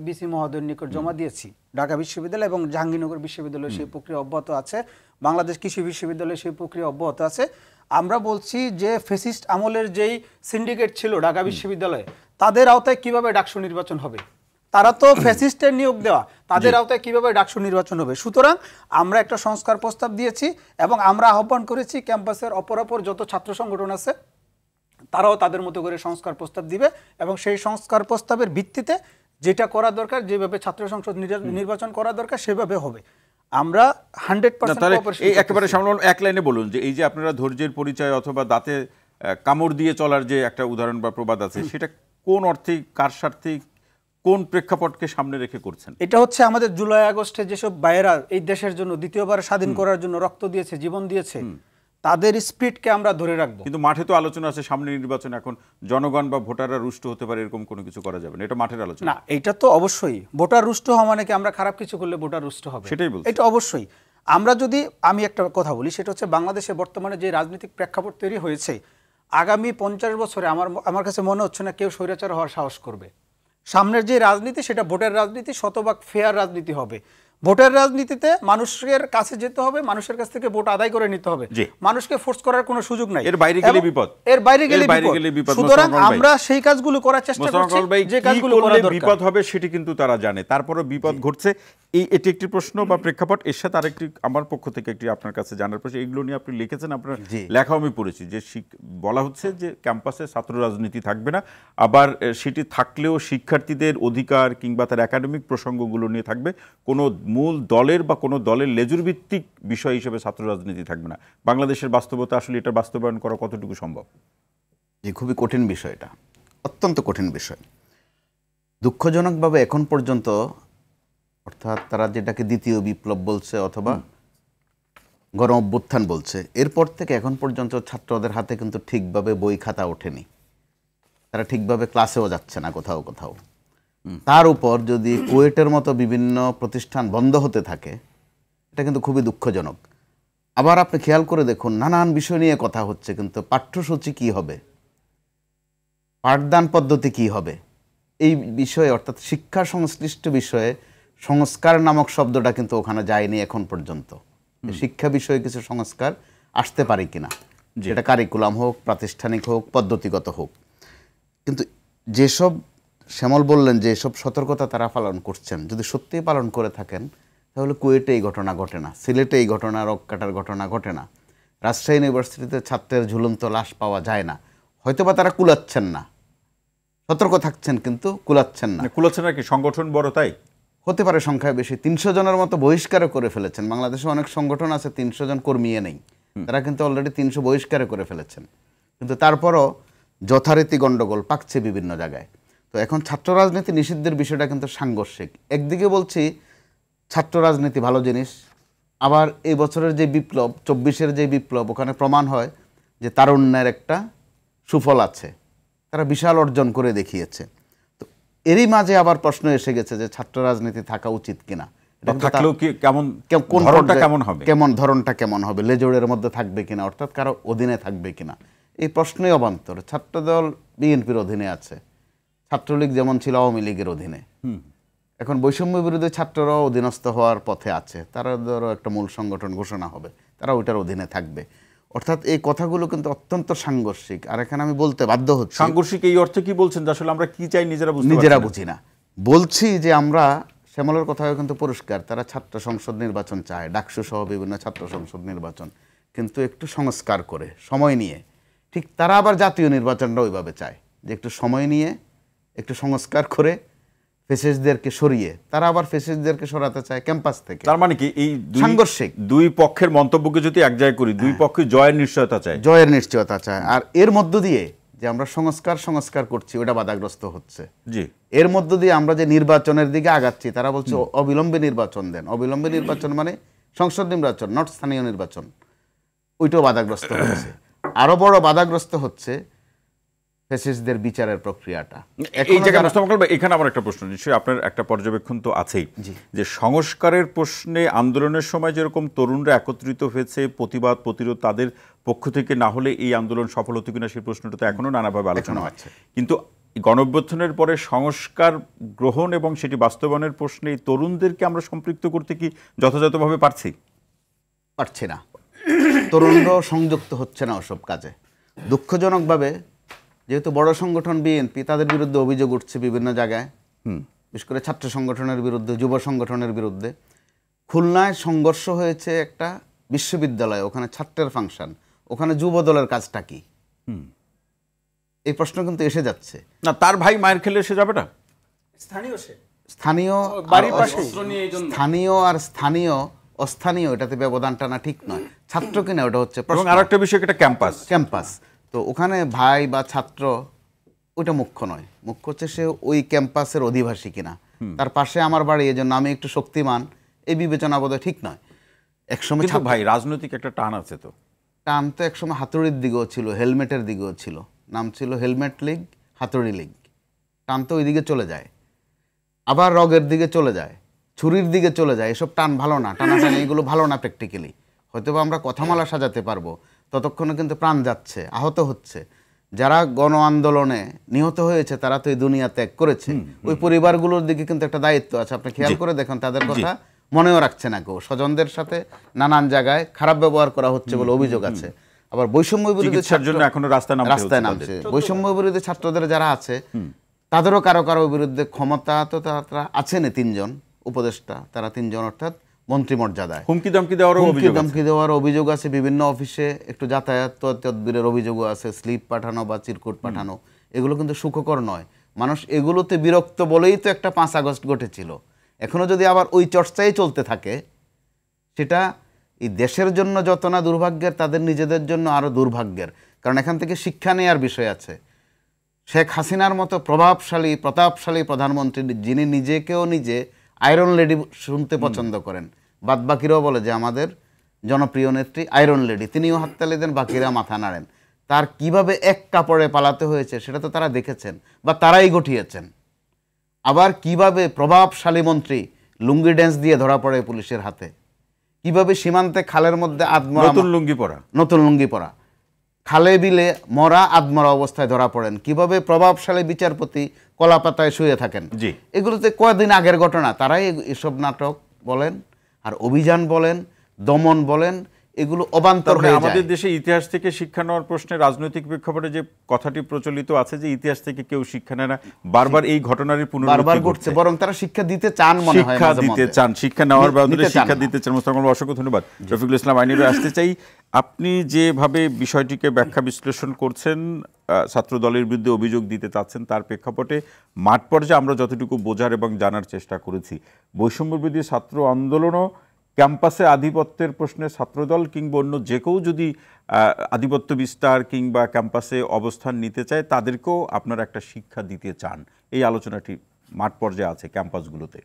বিসি মহোদয়ের নিকট জমা দিয়েছি। ঢাকা বিশ্ববিদ্যালয় এবং জাহাঙ্গীরনগর বিশ্ববিদ্যালয়ে সেই প্রক্রিয়া অব্যাহত আছে, বাংলাদেশ কৃষি বিশ্ববিদ্যালয়ে সেই প্রক্রিয়া অব্যাহত আছে। আমরা বলছি যে ফ্যাসিস্ট আমলের যেই সিন্ডিকেট ছিল ঢাকা বিশ্ববিদ্যালয়ে, তাদের আওতায় কিভাবে ডাকসু নির্বাচন হবে? তারা তো ফ্যাসিস্টের নিয়োগ দেওয়া, তাদের আওতায় কিভাবে ডাকসু নির্বাচন হবে? সুতরাং আমরা একটা সংস্কার প্রস্তাব দিয়েছি এবং আমরা আহ্বান করেছি ক্যাম্পাসের অপরাপর যত ছাত্র সংগঠন আছে তারাও তাদের মতো করে সংস্কার প্রস্তাব দিবে এবং সেই সংস্কার প্রস্তাবের ভিত্তিতে যেটা করা দরকার, যেভাবে ছাত্র সংসদ নির্বাচন করা দরকার সেভাবে হবে। আমরা 100% এই একেবারে সামনে এক লাইনে বলুন যে এই যে আপনারা ধৈর্যের পরিচয় অথবা দাঁতে কামড় দিয়ে চলার যে একটা উদাহরণ বা প্রবাদ আছে, সেটা কোন অর্থে, কার স্বার্থে, কোন প্রেক্ষাপটকে সামনে রেখে করছেন? এটা হচ্ছে আমাদের জুলাই আগস্টে যেসব ভাইয়েরা এই দেশের জন্য দ্বিতীয়বার স্বাধীন করার জন্য রক্ত দিয়েছে, জীবন দিয়েছে, তাদের স্পিরিটকে আমরা ধরে রাখবো। কিন্তু মাঠে তো আলোচনা আছে সামনে নির্বাচন, এখন জনগণ বা ভোটাররা রুষ্ট হতে পারে, এরকম কোনো কিছু করা যাবে না, এটা মাঠের আলোচনা। না, এটা তো অবশ্যই ভোটার রুষ্ট হওয়া মানে কি আমরা খারাপ কিছু করলে ভোটার রুষ্ট হবে, সেটাই বলছি। এটা অবশ্যই। আমরা যদি, আমি একটা কথা বলি, সেটা হচ্ছে বাংলাদেশে বর্তমানে যে রাজনৈতিক প্রেক্ষাপট তৈরি হয়েছে, আগামী 50 বছরে আমার কাছে মনে হচ্ছে না কেউ স্বৈরাচার হওয়ার সাহস করবে। সামনের যে রাজনীতি সেটা ভোটের রাজনীতি, শতভাগ ফেয়ার রাজনীতি হবে। ভোটের রাজনীতিতে মানুষের কাছে যেতে হবে, মানুষের কাছ থেকে ভোট আদায় করে নিতে হবে, মানুষকে ফোর্স করার কোনো সুযোগ নাই। এর বাইরে গেলে বিপদ, এর বাইরে গেলে বিপদ। সুতরাং আমরা সেই কাজগুলো করার চেষ্টা করছি, যে কাজগুলো করা দরকার। বিপদ হবে সেটি কিন্তু তারা জানে, তারপরও বিপদ ঘটছে। এটি একটি প্রশ্ন বা প্রেক্ষাপট। এর সাথে আরেকটি আমার পক্ষ থেকে একটি আপনার কাছে জানার প্রশ্ন, এগুলো নিয়ে আপনি লিখেছেন, আপনার লেখাও আমি পড়েছি, যে বলা হচ্ছে যে ক্যাম্পাসে ছাত্র রাজনীতি থাকবে না, আবার সেটি থাকলেও শিক্ষার্থীদের অধিকার কিংবা তার একাডেমিক প্রসঙ্গগুলো নিয়ে থাকবে, কোনো মূল দলের বা কোনো দলের লেজুর ভিত্তিক বিষয় হিসেবে ছাত্র রাজনীতি থাকবে না। বাংলাদেশের বাস্তবতা আসলে এটা বাস্তবায়ন করা কতটুকু সম্ভব? যে খুবই কঠিন বিষয়, এটা অত্যন্ত কঠিন বিষয়। দুঃখজনকভাবে এখন পর্যন্ত, অর্থাৎ তারা যেটাকে দ্বিতীয় বিপ্লব বলছে অথবা গণ অভ্যুত্থান বলছে, এরপর থেকে এখন পর্যন্ত ছাত্রদের হাতে কিন্তু ঠিকভাবে বই খাতা ওঠেনি, তারা ঠিকভাবে ক্লাসেও যাচ্ছে না কোথাও কোথাও। তার উপর যদি কুয়েটের মতো বিভিন্ন প্রতিষ্ঠান বন্ধ হতে থাকে, এটা কিন্তু খুবই দুঃখজনক। আবার আপনি খেয়াল করে দেখুন, নানান বিষয় নিয়ে কথা হচ্ছে, কিন্তু পাঠ্যসূচি কি হবে, পাঠদান পদ্ধতি কি হবে, এই বিষয়ে অর্থাৎ শিক্ষা সংশ্লিষ্ট বিষয়ে সংস্কার নামক শব্দটা কিন্তু ওখানে যায়নি এখন পর্যন্ত। শিক্ষা বিষয়ে কিছু সংস্কার আসতে পারে কিনা, যেটা কারিকুলাম হোক, প্রাতিষ্ঠানিক হোক, পদ্ধতিগত হোক। কিন্তু যেসব শ্যামল বললেন যে এসব সতর্কতা তারা পালন করছেন, যদি সত্যিই পালন করে থাকেন তাহলে কুয়েটে এই ঘটনা ঘটে না, সিলেটে এই ঘটনা, রক কাটার ঘটনা ঘটে না, রাজশাহী ইউনিভার্সিটিতে ছাত্রের ঝুলন্ত লাশ পাওয়া যায় না। হয়তোবা তারা কুলাচ্ছেন না, সতর্ক থাকছেন কিন্তু কুলাচ্ছেন না। কুলাচ্ছেন না কি সংগঠন বড় তাই হতে পারে, সংখ্যায় বেশি। 300 জনের মতো বহিষ্কারও করে ফেলেছেন। বাংলাদেশে অনেক সংগঠন আছে 300 জন কর্মীয়ে নেই, তারা কিন্তু অলরেডি 300 বহিষ্কারও করে ফেলেছেন, কিন্তু তারপরও যথারীতি গণ্ডগোল পাকছে বিভিন্ন জায়গায়। তো এখন ছাত্র রাজনীতি নিষিদ্ধের বিষয়টা কিন্তু সাংঘর্ষিক। একদিকে বলছি ছাত্র রাজনীতি ভালো জিনিস, আবার এই বছরের যে বিপ্লব, 24-এর যে বিপ্লব, ওখানে প্রমাণ হয় যে তারুণ্যের একটা সুফল আছে, তারা বিশাল অর্জন করে দেখিয়েছে। তো এরই মাঝে আবার প্রশ্ন এসে গেছে যে ছাত্র রাজনীতি থাকা উচিত কিনা, থাকলেও কি কেমন, কোন ধরনটা কেমন হবে, ধরনটা কেমন হবে, লেজোড়ের মধ্যে থাকবে কিনা, অর্থাৎ কারো অধীনে থাকবে কিনা, এই প্রশ্নই অবান্তর। ছাত্রদল বিএনপির অধীনে আছে, ছাত্রলীগ যেমন ছিল আওয়ামী লীগের অধীনে, এখন বৈষম্য বিরোধী ছাত্ররাও অধীনস্থ হওয়ার পথে আছে, তারা ধরো একটা মূল সংগঠন ঘোষণা হবে, তারা ওইটার অধীনে থাকবে। অর্থাৎ এই কথাগুলো কিন্তু অত্যন্ত সাংঘর্ষিক। আর এখানে আমি বলতে বাধ্য হচ্ছি, সাংঘর্ষিক এই অর্থে কি বলছেন যে আসলে আমরা কি চাই নিজেরা বুঝি না। বলছি যে আমরা, শ্যামলের কথাও কিন্তু পরিষ্কার, তারা ছাত্র সংসদ নির্বাচন চায়, ডাকসু সহ বিভিন্ন ছাত্র সংসদ নির্বাচন, কিন্তু একটু সংস্কার করে সময় নিয়ে। ঠিক তারা আবার জাতীয় নির্বাচনটা ওইভাবে চায় যে একটু সময় নিয়ে, একটু সংস্কার করে, ফেসিস্টদেরকে সরিয়ে, তারা আবার ফেসিস্টদেরকে সরাতে চায় ক্যাম্পাস থেকে। তার মানে কি এই সাংঘর্ষিক দুই পক্ষের মন্তব্যকে যদি এক জায়গায় করি, দুই পক্ষে জয়ের নিশ্চয়তা চায়, আর এর মধ্য দিয়ে যে আমরা সংস্কার করছি ওটা বাধাগ্রস্ত হচ্ছে। জি, এর মধ্য দিয়ে আমরা যে নির্বাচনের দিকে আগাচ্ছি, তারা বলছে অবিলম্বে নির্বাচন দেন। অবিলম্বে নির্বাচন মানে সংসদ নির্বাচন, নট স্থানীয় নির্বাচন, ওইটাও বাধাগ্রস্ত হচ্ছে। আরো বড় বাধাগ্রস্ত হচ্ছে ফ্যাসিস্টদের বিচারের প্রক্রিয়াটা। এই জায়গায় এখানে আমার একটা প্রশ্ন, নিশ্চয়ই আপনার একটা পর্যবেক্ষণ তো আছেই, যে সংস্কারের প্রশ্নে আন্দোলনের সময় যেরকম তরুণরা একত্রিত হয়েছে, প্রতিবাদ প্রতিরোধ তাদের পক্ষ থেকে না হলে এই আন্দোলন সফল হতো কিনা সেই প্রশ্নটা তো এখনো নানাভাবে আলোচনা হচ্ছে। কিন্তু গণঅভ্যুত্থানের পরে সংস্কার গ্রহণ এবং সেটি বাস্তবায়নের প্রশ্নে তরুণদেরকে আমরা সম্পৃক্ত করতে কি যথাযথভাবে পারছি না। তরুণরাও সংযুক্ত হচ্ছে না ওসব কাজে। দুঃখজনকভাবে যেহেতু বড় সংগঠন বিএনপি, তাদের বিরুদ্ধে অভিযোগ উঠছে বিভিন্ন জায়গায়, বিশেষ করে ছাত্র সংগঠনের বিরুদ্ধে, যুব সংগঠনের বিরুদ্ধে। খুলনায় সংঘর্ষ হয়েছে একটা বিশ্ববিদ্যালয়, ওখানে ছাত্রের ফাংশন, ওখানে যুব দলের কাজটা কি, এই প্রশ্ন কিন্তু এসে যাচ্ছে। না, তার ভাই মায়ের খেলে এসে যাবে না, স্থানীয় সে স্থানীয় বাড়ির আর পাশেই। স্থানীয় আর স্থানীয় অস্থানীয় এটাতে ব্যবধান টানা ঠিক নয়। ছাত্র কিনা ওটা হচ্ছে এবং প্রশ্ন। আরেকটা বিষয়, এটা ক্যাম্পাস। ক্যাম্পাস, তো ওখানে ভাই বা ছাত্র ওইটা মুখ্য নয়, মুখ্য হচ্ছে সে ওই ক্যাম্পাসের অধিবাসী কিনা। তার পাশে আমার বাড়ি, এই জন্য আমি একটু শক্তিমান, এই বিবেচনা বোধহয় ঠিক নয়। একসময় কিন্তু ভাই রাজনৈতিক একটা টান আছে তো। টান তো একসময় হাতুড়ির দিকেও ছিল, হেলমেটের দিকেও ছিল, নাম ছিল হেলমেট লীগ, হাতুড়ি লীগ। টান তো ওই দিকে চলে যায়, আবার রগের দিকে চলে যায়, ছুরির দিকে চলে যায়। এসব টান ভালো না, টানাটানি এগুলো ভালো না প্র্যাকটিক্যালি। হয়তো বা আমরা কথামালা সাজাতে পারবো, ততক্ষণে কিন্তু প্রাণ যাচ্ছে, আহত হচ্ছে। যারা গণ আন্দোলনে নিহত হয়েছে তারা তো এই দুনিয়া ত্যাগ করেছে, ওই পরিবারগুলোর দিকে কিন্তু একটা দায়িত্ব আছে। আপনি খেয়াল করে দেখেন, তাদের কথা মনেও রাখছে না কেউ। স্বজনদের সাথে নানান জায়গায় খারাপ ব্যবহার করা হচ্ছে বলে অভিযোগ আছে। আবার বৈষম্য বিরোধী চিকিৎসার জন্য এখনো রাস্তায় নামছে। বৈষম্য বিরোধী ছাত্রদের যারা আছে তাদেরও কারো কারো বিরুদ্ধে ক্ষমতা তো তারা আছেন, তিনজন উপদেষ্টা, তারা তিনজন অর্থাৎ মন্ত্রীমর্যাদায়। হুমকি দামকি দেওয়ার অভিযোগ আছে। বিভিন্ন অফিসে একটু যাতায়াত তদবিরের অভিযোগও আছে, স্লিপ পাঠানো বা চিরকুট পাঠানো। এগুলো কিন্তু সুখকর নয়। মানুষ এগুলোতে বিরক্ত বলেই তো একটা 5 আগস্ট ঘটেছিল। এখনো যদি আবার ওই চর্চাই চলতে থাকে, সেটা এই দেশের জন্য যত না দুর্ভাগ্যের, তাদের নিজেদের জন্য আরো দুর্ভাগ্যের। কারণ এখান থেকে শিক্ষা নেওয়ার বিষয় আছে। শেখ হাসিনার মতো প্রতাপশালী প্রধানমন্ত্রী, যিনি নিজেকেও নিজে আয়রন লেডি শুনতে পছন্দ করেন, বাদবাকিরাও বলে যে আমাদের জনপ্রিয় নেত্রী আয়রন লেডি, তিনিও হাততালি দেন, বাকিরা মাথা নাড়েন। তার কিভাবে এক কাপড়ে পালাতে হয়েছে সেটা তো তারা দেখেছেন বা তারাই ঘটিয়েছেন। আবার কিভাবে প্রভাবশালী মন্ত্রী লুঙ্গি ড্যান্স দিয়ে ধরা পড়ে পুলিশের হাতে, কিভাবে সীমান্তে খালের মধ্যে নতুন লুঙ্গি পরা খালে বিলে মরা আদমরা অবস্থায় ধরা পড়েন, কিভাবে প্রভাবশালী বিচারপতি কলাপাতায় শুয়ে থাকেন। এগুলোতে কয়েকদিন আগের ঘটনা। তারাই এসব নাটক বলেন আর অভিযান বলেন, দমন বলেন, এগুলো অবান্তর হয়ে যায়। আমাদের দেশে ইতিহাস থেকে শিক্ষা নেওয়ার প্রশ্নে রাজনৈতিক প্রেক্ষাপটে যে কথাটি প্রচলিত আছে যে ইতিহাস থেকে কেউ শিক্ষা নেয় না, বারবার এই ঘটনারই পুনরাবৃত্তি ঘটছে। বরং তারা শিক্ষা দিতে চান, মনে হয় শিক্ষা নেওয়ার বদলে শিক্ষা দিতে চান। মোস্তাফা, অসংখ্য ধন্যবাদ। রফিকুল ইসলাম আইনিরে আসতে চাই। আপনি যেভাবে বিষয়টিকে ব্যাখ্যা বিশ্লেষণ করছেন, ছাত্র দলের বিরুদ্ধে অভিযোগ দিতে চাচ্ছেন, তার প্রেক্ষাপটে মাঠ পর্যায়ে আমরা যতটুকু বোঝার এবং জানার চেষ্টা করেছি, বৈষম্য বিরোধী ছাত্র আন্দোলনও ক্যাম্পাসে আধিপত্যের প্রশ্নে ছাত্রদল কিংবা অন্য যে কেউ যদি আধিপত্য বিস্তার কিংবা ক্যাম্পাসে অবস্থান নিতে চায়, তাদেরকেও আপনারা একটা শিক্ষা দিতে চান। এই আলোচনাটি মাঠ পর্যায়ে আছে ক্যাম্পাসগুলোতে।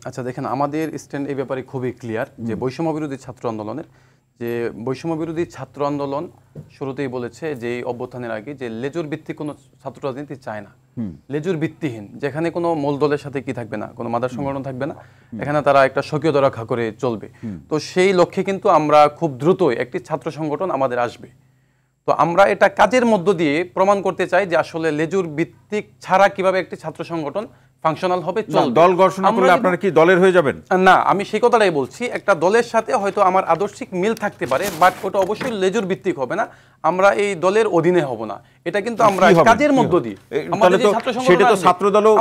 আচ্ছা দেখেন, আমাদের স্ট্যান্ড এই ব্যাপারে খুবই ক্লিয়ার যে বৈষম্য বিরোধী ছাত্র আন্দোলনের বৈষম্য বিরোধী ছাত্র আন্দোলন শুরুতেই বলেছে যে এই অভ্যুত্থানের আগে যে লেজুর ভিত্তিক কোনো ছাত্র রাজনীতি চায় না। লেজুর ভিত্তিহীন, যেখানে কোনো মূল দলের সাথে কি থাকবে না, কোনো মাদার সংগঠন থাকবে না, এখানে তারা একটা স্বকীয়তা রক্ষা করে চলবে। তো সেই লক্ষ্যে কিন্তু আমরা খুব দ্রুতই একটি ছাত্র সংগঠন আমাদের আসবে। তো আমরা এটা কাজের মধ্য দিয়ে প্রমাণ করতে চাই যে আসলে লেজুর ভিত্তিক ছাড়া কিভাবে একটি ছাত্র সংগঠন ফাংশনাল হবে, চলবে। দল ঘোষণা করলে আপনারা কি দলের হয়ে যাবেন? না, আমি সেই কথাটাই বলছি। একটা দলের সাথে হয়তো আমার আদর্শিক মিল থাকতে পারে, বাট ওটা অবশ্যই লেজুর ভিত্তিক হবে না। আমরা এই দলের অধীনে হব না। এটা কিন্তু আমরা কাজের মধ্য দিয়ে আমাদের যে ছাত্র সংগঠন, সেটা তো ছাত্রদলও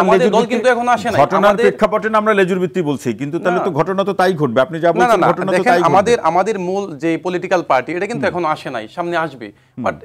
আমাদের দল কিন্তু এখন আসে না। ঘটনার প্রেক্ষাপটে আমরা লেজুর ভিত্তি বলছি, কিন্তু তাহলে তো ঘটনা তো তাই ঘটবে। আপনি যা বলছেন ঘটনা তো তাই ঘটবে। আমাদের মূল যে পলিটিক্যাল পার্টি, এটা কিন্তু এখনো আসে নাই, সামনে আসবে। বাট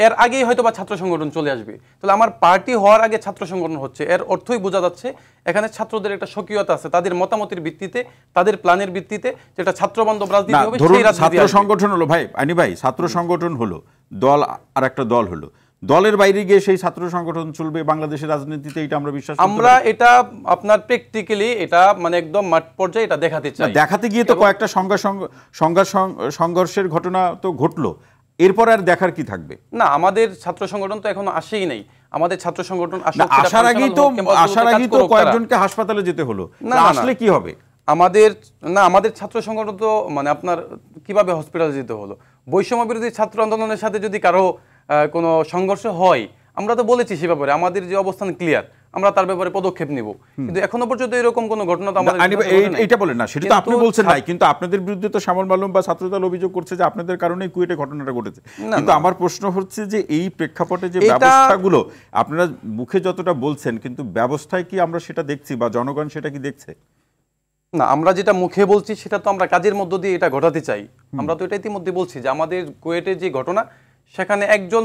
এর আগেই হয়তো বা ছাত্র সংগঠন চলে আসবে। তাহলে আমার পার্টি হওয়ার আগে ছাত্র সংগঠন হচ্ছে, এর অর্থই বোঝা যাচ্ছে এখানে ছাত্রদের একটা স্বকীয়তা আছে, তাদের মতামতের ভিত্তিতে, তাদের প্ল্যানের ভিত্তিতে, যেটা ছাত্র বান্ধব রাজনীতি হবে সেই রাজনীতি। ছাত্র সংগঠন হলো ভাই আইনি ভাই, ছাত্র সংগঠন হলো দল, আর একটা দল হলো, দলের বাইরে গিয়ে সেই ছাত্র সংগঠন চলবে বাংলাদেশের রাজনীতিতে, এটা আমরা বিশ্বাস করি। আমরা এটা আপনার প্র্যাকটিক্যালি এটা মানে একদম মাঠ পর্যায়ে এটা দেখাতে চাই। দেখাতে গিয়ে তো কয়েকটা সংঘর্ষের ঘটনা তো ঘটলো, এরপর আর দেখার কি থাকবে? না, আমাদের ছাত্র সংগঠন তো এখনো আসেই নাই। আমাদের ছাত্র সংগঠন আসার আগেই তো কয়েকজনকে হাসপাতালে যেতে হলো, আসলে কি হবে? আমাদের ছাত্র সংগঠন তো মানে আপনার কিভাবে হসপিটালে যেতে হলো? বৈষম্য বিরোধী ছাত্র আন্দোলনের সাথে যদি কারো কোনো সংঘর্ষ হয়, আমরা তো বলেছি সে ব্যাপারে আমাদের যে অবস্থান ক্লিয়ার, আমরা তার ব্যাপারে পদক্ষেপ নিব। কিন্তু এখনো পর্যন্ত এরকম কোনো ঘটনা তো আমাদের এইটা বলেন না, সেটা তো আপনি বলছেন নাই, কিন্তু আপনাদের বিরুদ্ধে তো শ্যামল মালুম বা ছাত্রদল অভিযোগ করছে যে আপনাদের কারণেই কুয়েটে ঘটনাটা ঘটেছে। কিন্তু আমার প্রশ্ন হচ্ছে যে এই প্রেক্ষাপটে যে ব্যবস্থাগুলো আপনারা মুখে যতটা বলছেন, কিন্তু ব্যবস্থায় কি আমরা সেটা দেখছি বা জনগণ সেটা কি দেখছে? না, আমরা যেটা মুখে বলছি সেটা তো আমরা কাজের মধ্য দিয়ে এটা ঘটাতে চাই। আমরা তো এটা ইতিমধ্যে বলছি যে আমাদের কুয়েটের যে ঘটনা, সেখানে একজন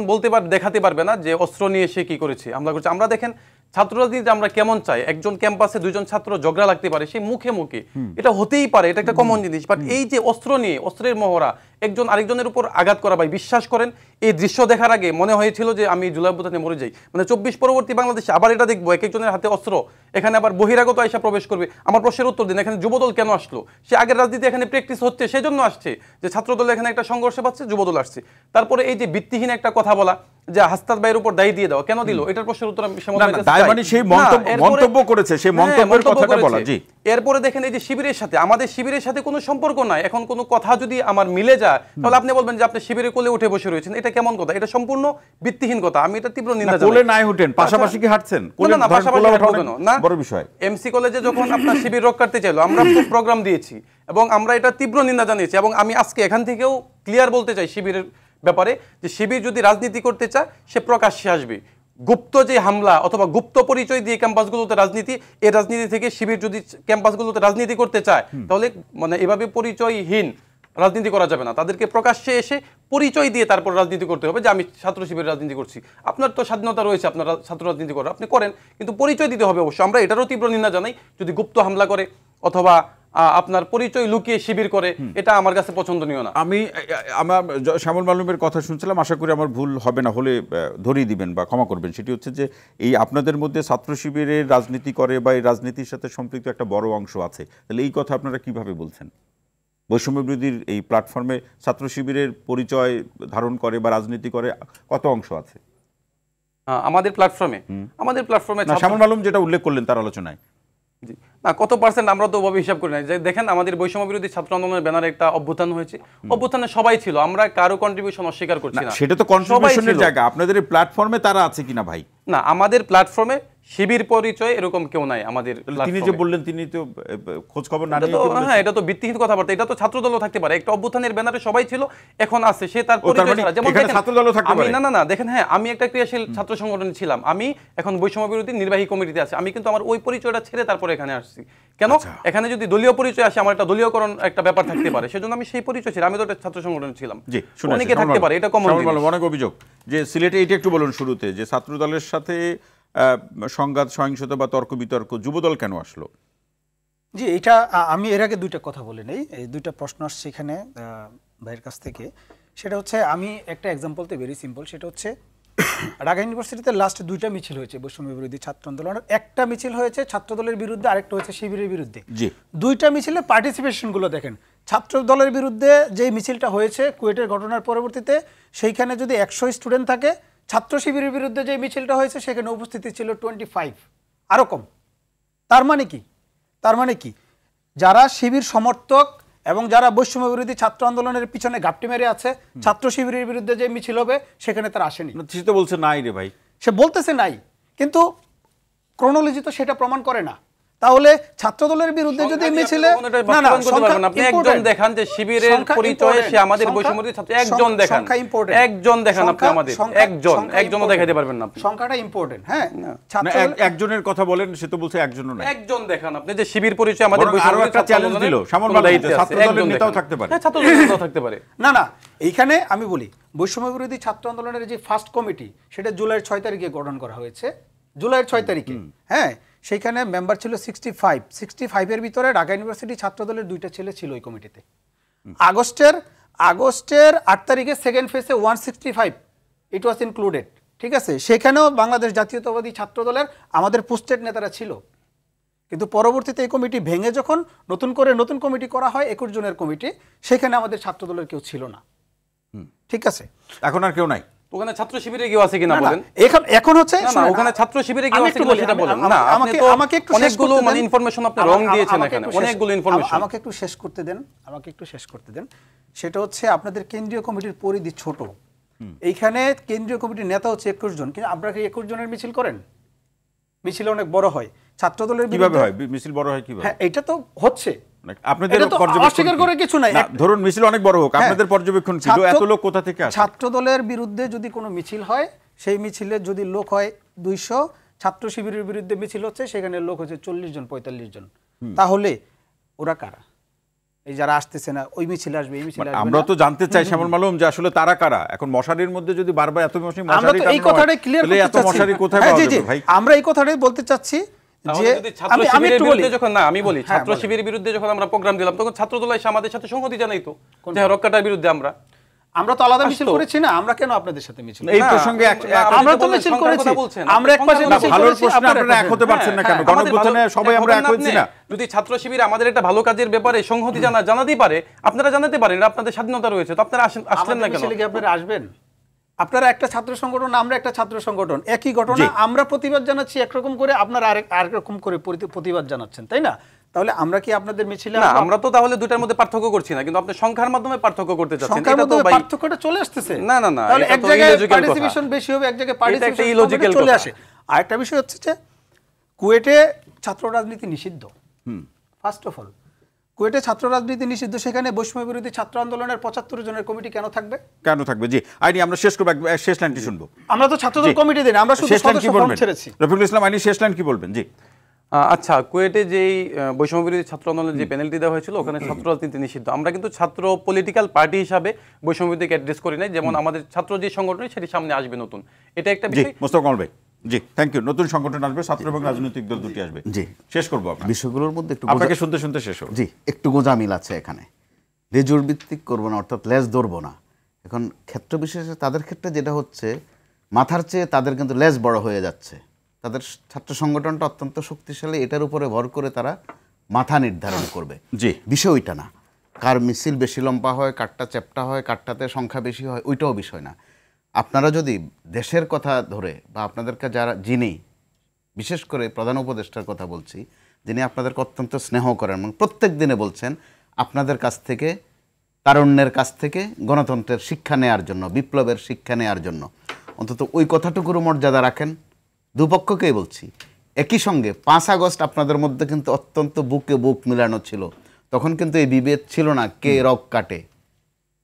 দেখাতে পারবে না যে অস্ত্র নিয়ে সে কি করেছে, হামলা করেছে। আমরা দেখেন ছাত্র রাজনীতি আমরা কেমন চাই, একজন ক্যাম্পাসে দুইজন ছাত্র ঝগড়া লাগতে পারে সেই মুখে মুখে, এটা হতেই পারে, এটা একটা কমন জিনিস। বাট এই যে অস্ত্র নিয়ে অস্ত্রের মহড়া, একজন আরেকজনের উপর আঘাত করা, ভাই বিশ্বাস করেন এই দৃশ্য দেখার আগে মনে হয়েছিল যে আমি জুলাই অভ্যুত্থানে মরে যাই। মানে 24 পরবর্তী বাংলাদেশে আবার এটা দেখবো, এক একজনের হাতে অস্ত্র, এখানে আবার বহিরাগত আইসা প্রবেশ করবে। আমার প্রশ্নের উত্তর দিন, এখানে যুবদল কেন আসলো? সে আগের রাজনীতি এখানে প্র্যাকটিস হচ্ছে সেজন্য আসছে, যে ছাত্রদল এখানে একটা সংঘর্ষে পাচ্ছে, যুবদল আসছে। তারপরে এই যে ভিত্তিহীন একটা কথা বলা যে হাসনাত ভাইয়ের উপর দায়ী দিয়ে দেওয়া, কেন দিল? এটার প্রশ্নের উত্তর আমি সেই মন্তব্য করেছে, সেই মন্তব্যের কথাটা বলা। জি, এরপরে দেখেন এই যে শিবিরের সাথে, আমাদের শিবিরের সাথে কোনো সম্পর্ক নাই। এখন কোনো কথা যদি আমার মিলে যায় তাহলে আপনি বলবেন যে আপনি শিবিরের কোলে উঠে বসে রয়েছেন, এটা কেমন কথা? এটা সম্পূর্ণ ভিত্তিহীন কথা, আমি এটা তীব্র নিন্দা জানাই। কোলে নাই উঠেন, পাশাপাশি কি হাঁটছেন? না, পাশাপাশি না, বড় বিষয়। এমসি কলেজে যখন আপনার শিবির রক্ষার্থে চাইলো, আমরা প্রোগ্রাম দিয়েছি এবং আমরা এটা তীব্র নিন্দা জানিয়েছি। এবং আমি আজকে এখান থেকেও ক্লিয়ার বলতে চাই শিবিরের ব্যাপারে, যে শিবির যদি রাজনীতি করতে চায় সে প্রকাশ্যে আসবে। গুপ্ত যে হামলা অথবা গুপ্ত পরিচয় দিয়ে ক্যাম্পাসগুলোতে রাজনীতি, এই রাজনীতি থেকে শিবির যদি ক্যাম্পাসগুলোতে রাজনীতি করতে চায় তাহলে মানে এভাবে পরিচয়হীন রাজনীতি করা যাবে না। তাদেরকে প্রকাশ্যে এসে পরিচয় দিয়ে তারপর রাজনীতি করতে হবে, যে আমি ছাত্র শিবিরের রাজনীতি করছি। আপনার তো স্বাধীনতা রয়েছে, আপনার ছাত্র রাজনীতি করেন, আপনি করেন, কিন্তু পরিচয় দিতে হবে অবশ্যই। আমরা এটারও তীব্র নিন্দা জানাই যদি গুপ্ত হামলা করে অথবা আপনার পরিচয় লুকিয়ে শিবির করে, এটা আমার কাছে পছন্দনীয় না। আমার শ্যামল মালুমের কথা শুনছিলাম, আশা করি আমার ভুল হবে না, হলে ধরিয়ে দিবেন বা ক্ষমা করবেন। সেটি হচ্ছে যে এই আপনাদের মধ্যে ছাত্র শিবিরের রাজনীতি করে বা এই রাজনীতির সাথে সম্পৃক্ত একটা বড় অংশ আছে, তাহলে এই কথা আপনারা কিভাবে বলছেন? বৈষম্য বিরোধীর এই প্ল্যাটফর্মে ছাত্র শিবিরের পরিচয় ধারণ করে বা রাজনীতি করে কত অংশ আছে আমাদের প্ল্যাটফর্মে? শ্যামল মালুম যেটা উল্লেখ করলেন তার আলোচনায়, না কত পার্সেন্ট আমরা তো ওভাবে হিসাব করি না। যে দেখেন আমাদের বৈষম্য বিরোধী ছাত্র আন্দোলনের ব্যানারে একটা অভ্যুত্থান হয়েছে, অভ্যুত্থানে সবাই ছিল, আমরা কারো কন্ট্রিবিউশন অস্বীকার করছি না। সেটা তো কন্ট্রিবিউশনের জায়গা, আপনাদের এই প্ল্যাটফর্মে তারা আছে কিনা ভাই? না, আমাদের প্ল্যাটফর্মে শিবির পরিচয় এরকম কেউ নাই আমাদের। তিনি যে বললেন তিনি তো খোঁজ খবর না নিয়ে, হ্যাঁ এটা তো ভিত্তিহীন কথাবার্তা। এটা তো ছাত্রদলও থাকতে পারে, একটা অভ্যুত্থানের ব্যানারে সবাই ছিল, এখন আছে সে তার পরিচয় ছাড়া। যেমন ছাত্রদলও থাকতে পারে। না দেখেন, হ্যাঁ আমি একটা ক্রিয়াশীল ছাত্র সংগঠনে ছিলাম, আমি এখন বৈষম্য বিরোধী নির্বাহী কমিটিতে আছি, আমি কিন্তু আমার ওই পরিচয়টা ছেড়ে তারপরে এখানে আসছি। কেন? এখানে যদি দলীয় পরিচয় আসে, আমার একটা দলীয়করণ একটা ব্যাপার থাকতে পারে, সেজন্য আমি সেই পরিচয় ছিলাম। আমি তো একটা ছাত্র সংগঠনে ছিলাম, অনেকে থাকতে পারে, এটা কমন। অনেক অভিযোগ যে সিলেটে, এইটা একটু বলুন শুরুতে, যে ছাত্রদলের সাথে সংঘাত, সহিংসতা বা তর্ক বিতর্ক, যুবদল কেন আসলো? জি, এটা আমি এর আগে দুইটা কথা বলে নেই, এই দুইটা প্রশ্ন আসছে এখানে ভাইয়ের কাছ থেকে। সেটা হচ্ছে, আমি একটা এক্সাম্পল তো ভেরি সিম্পল, সেটা হচ্ছে ঢাকা ইউনিভার্সিটিতে লাস্ট দুইটা মিছিল হয়েছে বৈষম্য বিরোধী ছাত্র আন্দোলনের। একটা মিছিল হয়েছে ছাত্রদলের বিরুদ্ধে, আরেকটা হয়েছে শিবিরের বিরুদ্ধে। দুইটা মিছিলের পার্টিসিপেশনগুলো দেখেন। ছাত্রদলের বিরুদ্ধে যেই মিছিলটা হয়েছে কুয়েটের ঘটনার পরবর্তীতে, সেইখানে যদি 100 স্টুডেন্ট থাকে, ছাত্র শিবিরের বিরুদ্ধে যে মিছিলটা হয়েছে সেখানে উপস্থিতি ছিল 25, আরও কম। তার মানে কি যারা শিবির সমর্থক এবং যারা বৈষম্য বিরোধী ছাত্র আন্দোলনের পিছনে ঘাপটি মেরে আছে, ছাত্র শিবিরের বিরুদ্ধে যে মিছিল হবে সেখানে তারা আসেনি। সে তো বলছে নাই রে ভাই, সে বলতেছে নাই, কিন্তু ক্রোনোলজি তো সেটা প্রমাণ করে না। তাহলে ছাত্রদলের বিরুদ্ধে যদি মিছিলে আপনি একজন দেখান যে শিবিরের পরিচয় সে আমাদের বৈষম্যবিরোধী ছাত্র, একজন দেখান আপনি আমাদের একজনও দেখাইতে পারবেন না। সংখ্যাটা ইম্পর্টেন্ট। হ্যাঁ, একজনের কথা বলেন, সে তো বলছে একজনও নাই। একজন দেখান আপনি যে শিবির পরিচয় আমাদের বৈষম্যবিরোধী ছাত্র আন্দোলনের দিল, ছাত্রদলের নেতাও থাকতে পারে। হ্যাঁ, ছাত্রদলের নেতাও থাকতে পারে। না, এইখানে আমি বলি বৈষম্য বিরোধী ছাত্র আন্দোলনের যে ফার্স্ট কমিটি, সেটা জুলাইয়ের 6 তারিখে গঠন করা হয়েছে, জুলাইয়ের 6 তারিখে। হ্যাঁ, সেইখানে মেম্বার ছিল 65 এর ভিতরে ঢাকা ইউনিভার্সিটি ছাত্রদলের 2টা ছেলে ছিল ওই কমিটিতে। আগস্টের 8 তারিখে সেকেন্ড ফেজে 165 ইট ওয়াজ ইনক্লুডেড। ঠিক আছে, সেখানেও বাংলাদেশ জাতীয়তাবাদী ছাত্রদলের আমাদের পোস্টেড নেতারা ছিল। কিন্তু পরবর্তীতে এই কমিটি ভেঙে যখন নতুন কমিটি করা হয়, 21 জনের কমিটি, সেখানে আমাদের ছাত্রদলের কেউ ছিল না। ঠিক আছে, এখন আর কেউ নাই। ওখানে ছাত্র শিবিরে কেউ আছে কিনা বলেন। এখন হচ্ছে না, ওখানে ছাত্র শিবিরে কেউ আছে কিনা সেটা বলেন না। আমাকে একটু অনেকগুলো মানে ইনফরমেশন আপনি রং দিয়েছেন এখানে, অনেকগুলো ইনফরমেশন। আমাকে একটু শেষ করতে দেন। সেটা হচ্ছে আপনাদের কেন্দ্রীয় কমিটির পরিধি ছোট। এইখানে কেন্দ্রীয় কমিটির নেতা হচ্ছে 21 জন, কিন্তু আপনারা কি 21 জনের মিছিল করেন? মিছিল অনেক বড় হয়। ছাত্রদলের কিভাবে হয় মিছিল বড় হয় কিভাবে? হ্যাঁ, এটা তো হচ্ছে আপনাদের পর্যবেক্ষণ করে কিছু নাই। ধরুন মিছিল অনেক বড় হোক, আপনাদের পর্যবেক্ষণ ছিল এত লোক কোথা থেকে আসে? ছাত্রদলের বিরুদ্ধে যদি কোনো মিছিল হয়, সেই মিছিলে যদি লোক হয় 200, ছাত্র শিবিরের বিরুদ্ধে মিছিল হচ্ছে সেখানে লোক হচ্ছে 40 জন 45 জন, তাহলে ওরা কারা? এই যারা আসতেছে না ওই মিছিল আসবে, এই মিছিল আসবে আমরা না। তো জানতে চাই শ্যামল মালুম যে আসলে তারা কারা। এখন মশারির মধ্যে যদি বারবার এত আমরা তো এই কথাটাই ক্লিয়ার করতে এত চাচ্ছি। মশারি কোথায় হ্যাঁ, পাওয়া জি, জি, যাবে ভাই? আমরা এই কথাটাই বলতে চাচ্ছি যে তাহলে যদি ছাত্র আমি শিবিরের একটু বলি। বিরুদ্ধে যখন না আমি বলি হ্যাঁ, ছাত্র শিবিরের বিরুদ্ধে যখন আমরা প্রোগ্রাম দিলাম তখন ছাত্রদল এসে আমাদের সাথে সংহতি জানাইতো যে হ্যাঁ, রক্ষাটার বিরুদ্ধে আমরা তো আলাদা মিছিল আসতো। করেছি না, আমরা কেন আপনাদের সাথে মিছিল এই না, প্রসঙ্গে আমরা তো বললেন, মিছিল সংখ্যার করেছি, কথা বলছেন। আমরা এক পাশে না, মিছিল ভালোর করেছি, প্রশ্নে আপনারা আপনারা এক হতে পারছেন না কেন? গণঅভ্যুত্থানে সবাই আমরা এক হয়েছি না? যদি ছাত্র শিবির আমাদের একটা ভালো কাজের ব্যাপারে সংহতি জানাতেই পারে, আপনারা জানাতে পারেন, এটা আপনাদের স্বাধীনতা রয়েছে, তো আপনারা আসলেন না আমাদের কেন? মিছিলে কি আপনারা আসবেন? আপনারা একটা ছাত্র সংগঠন, আমরা একটা ছাত্র সংগঠন, একই ঘটনা। জি। আমরা প্রতিবাদ জানাচ্ছি একরকম করে, আপনারা আরেক রকম করে প্রতিবাদ জানাচ্ছেন, তাই না? তাহলে আমরা কি আপনাদের মিছিলে না, আমরা তো তাহলে দুটার মধ্যে পার্থক্য করছি না, কিন্তু আপনি সংখ্যার মাধ্যমে পার্থক্য করতে চাচ্ছেন। সংখ্যার এটা তো মধ্যে ভাই পার্থক্যটা চলে আসতেছে। না, না, না, তাহলে এটা এক তো জায়গায় illogical কথা। পার্টিসিপেশন বেশি হবে, এক জায়গায় এটা একটা পার্টিসিপেশন illogical চলে কথা। আসে। আরেকটা বিষয় হচ্ছে যে কুয়েটে ছাত্র রাজনীতি নিষিদ্ধ। ফার্স্ট অফ অল কুয়েটে ছাত্র রাজনীতি নিষিদ্ধ, সেখানে বৈষম্য বিরোধী ছাত্র আন্দোলনের ৭৫ জনের কমিটি কেন থাকবে? কেন থাকবে? জি, আইনি আমরা শেষ করব, শেষ লাইনটি শুনবো। আমরা তো ছাত্রদল জি। কমিটি দিই না, আমরা শুধু শেষ লাইন কি সদস্য ফর্ম বলবেন? ছেড়েছি। রফিকুল ইসলাম আইনি শেষ লাইন কি বলবেন? জি। আচ্ছা, কুয়েটে যেই বৈষম্য বিরোধী ছাত্র আন্দোলনের যে প্যানেলটি দেওয়া হয়েছিল ওখানে ছাত্র রাজনীতি নিষিদ্ধ। আমরা কিন্তু ছাত্র পলিটিক্যাল পার্টি হিসাবে বৈষম্য বিরোধীকে অ্যাড্রেস করি নাই, যেমন আমাদের ছাত্র যে সংগঠন সেটি সামনে আসবে নতুন, এটা একটা জি, বিষয়। মোস্তফা কামাল ভাই, জি, থ্যাংক ইউ। নতুন সংগঠন আসবে, ছাত্র এবং রাজনৈতিক দল দুটি আসবে। জি। শেষ করবো আপনার বিষয়গুলোর মধ্যে একটু আপনাকে শুনতে শুনতে শেষ হবে। জি, একটু গোঁজামিল আছে এখানে। রেজুর ভিত্তিক করবো না, অর্থাৎ লেজ ধরবো না। এখন ক্ষেত্র বিশেষে তাদের ক্ষেত্রে যেটা হচ্ছে, মাথার চেয়ে তাদের কিন্তু লেজ বড় হয়ে যাচ্ছে। তাদের ছাত্র সংগঠনটা অত্যন্ত শক্তিশালী, এটার উপরে ভর করে তারা মাথা নির্ধারণ করবে। জি। বিষয় ওইটা না, কার মিছিল বেশি লম্বা হয়, কারটা চ্যাপ্টা হয়, কারটাতে সংখ্যা বেশি হয়, ওইটাও বিষয় না। আপনারা যদি দেশের কথা ধরে বা আপনাদেরকে যারা যিনি, বিশেষ করে প্রধান উপদেষ্টার কথা বলছি, যিনি আপনাদেরকে অত্যন্ত স্নেহ করেন এবং প্রত্যেক দিনে বলছেন আপনাদের কাছ থেকে, তারুণ্যের কাছ থেকে গণতন্ত্রের শিক্ষা নেয়ার জন্য, বিপ্লবের শিক্ষা নেয়ার জন্য অন্তত ওই কথাটুকুর মর্যাদা রাখেন। দুপক্ষকেই বলছি। একই সঙ্গে ৫ আগস্ট আপনাদের মধ্যে কিন্তু অত্যন্ত বুকে বুক মিলানো ছিল। তখন কিন্তু এই বিভেদ ছিল না কে রক কাটে,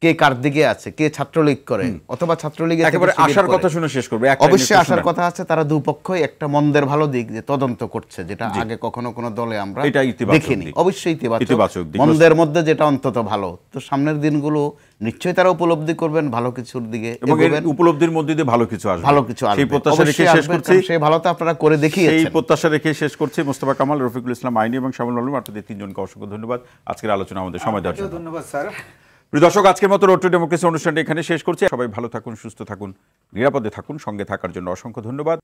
কে কার দিকে আছে, কে ছাত্রলীগ করে অথবা ছাত্রলীগের থেকে একেবারে শিবির আসার করে। কথা শুনে শেষ করবে। এক লাইনে অবশ্যই একটু আসার শুনেন। কথা আছে, তারা দুপক্ষই একটা মন্দের ভালো দিক যে তদন্ত করছে, যেটা আগে কখনো কোনো দলে আমরা এটা ইতিবাচক দেখিনি। দিক। অবশ্যই ইতিবাচক দিক। মন্দের মধ্যে যেটা অন্তত ভালো। তো সামনের দিনগুলো নিশ্চয়ই তারা উপলব্ধি করবেন, ভালো কিছুর দিকে এবং এর এগোবেন, উপলব্ধির মধ্যে দিয়ে ভালো কিছু আসবে। ভালো কিছু আসবে। সেই প্রত্যাশা রেখে অবশ্যই শেষ আসবে, করছি। কারণ সেই ভালো তো আপনারা করে সেই দেখিয়েছেন। প্রত্যাশা রেখে শেষ করছি। মোস্তফা কামাল, রফিকুল ইসলাম আইনি এবং শ্যামল মালুম, আপনাদের তিনজনকে অসংখ্য ধন্যবাদ আজকের আলোচনা আমাদের সময় দেওয়ার জন্য। ধন্যবাদ স্যার। প্রিয় দর্শক, আজকের মতো রোড টু ডেমোক্রেসি অনুষ্ঠানটি এখানে শেষ করছি। সবাই ভালো থাকুন, সুস্থ থাকুন, নিরাপদে থাকুন। সঙ্গে থাকার জন্য অসংখ্য ধন্যবাদ।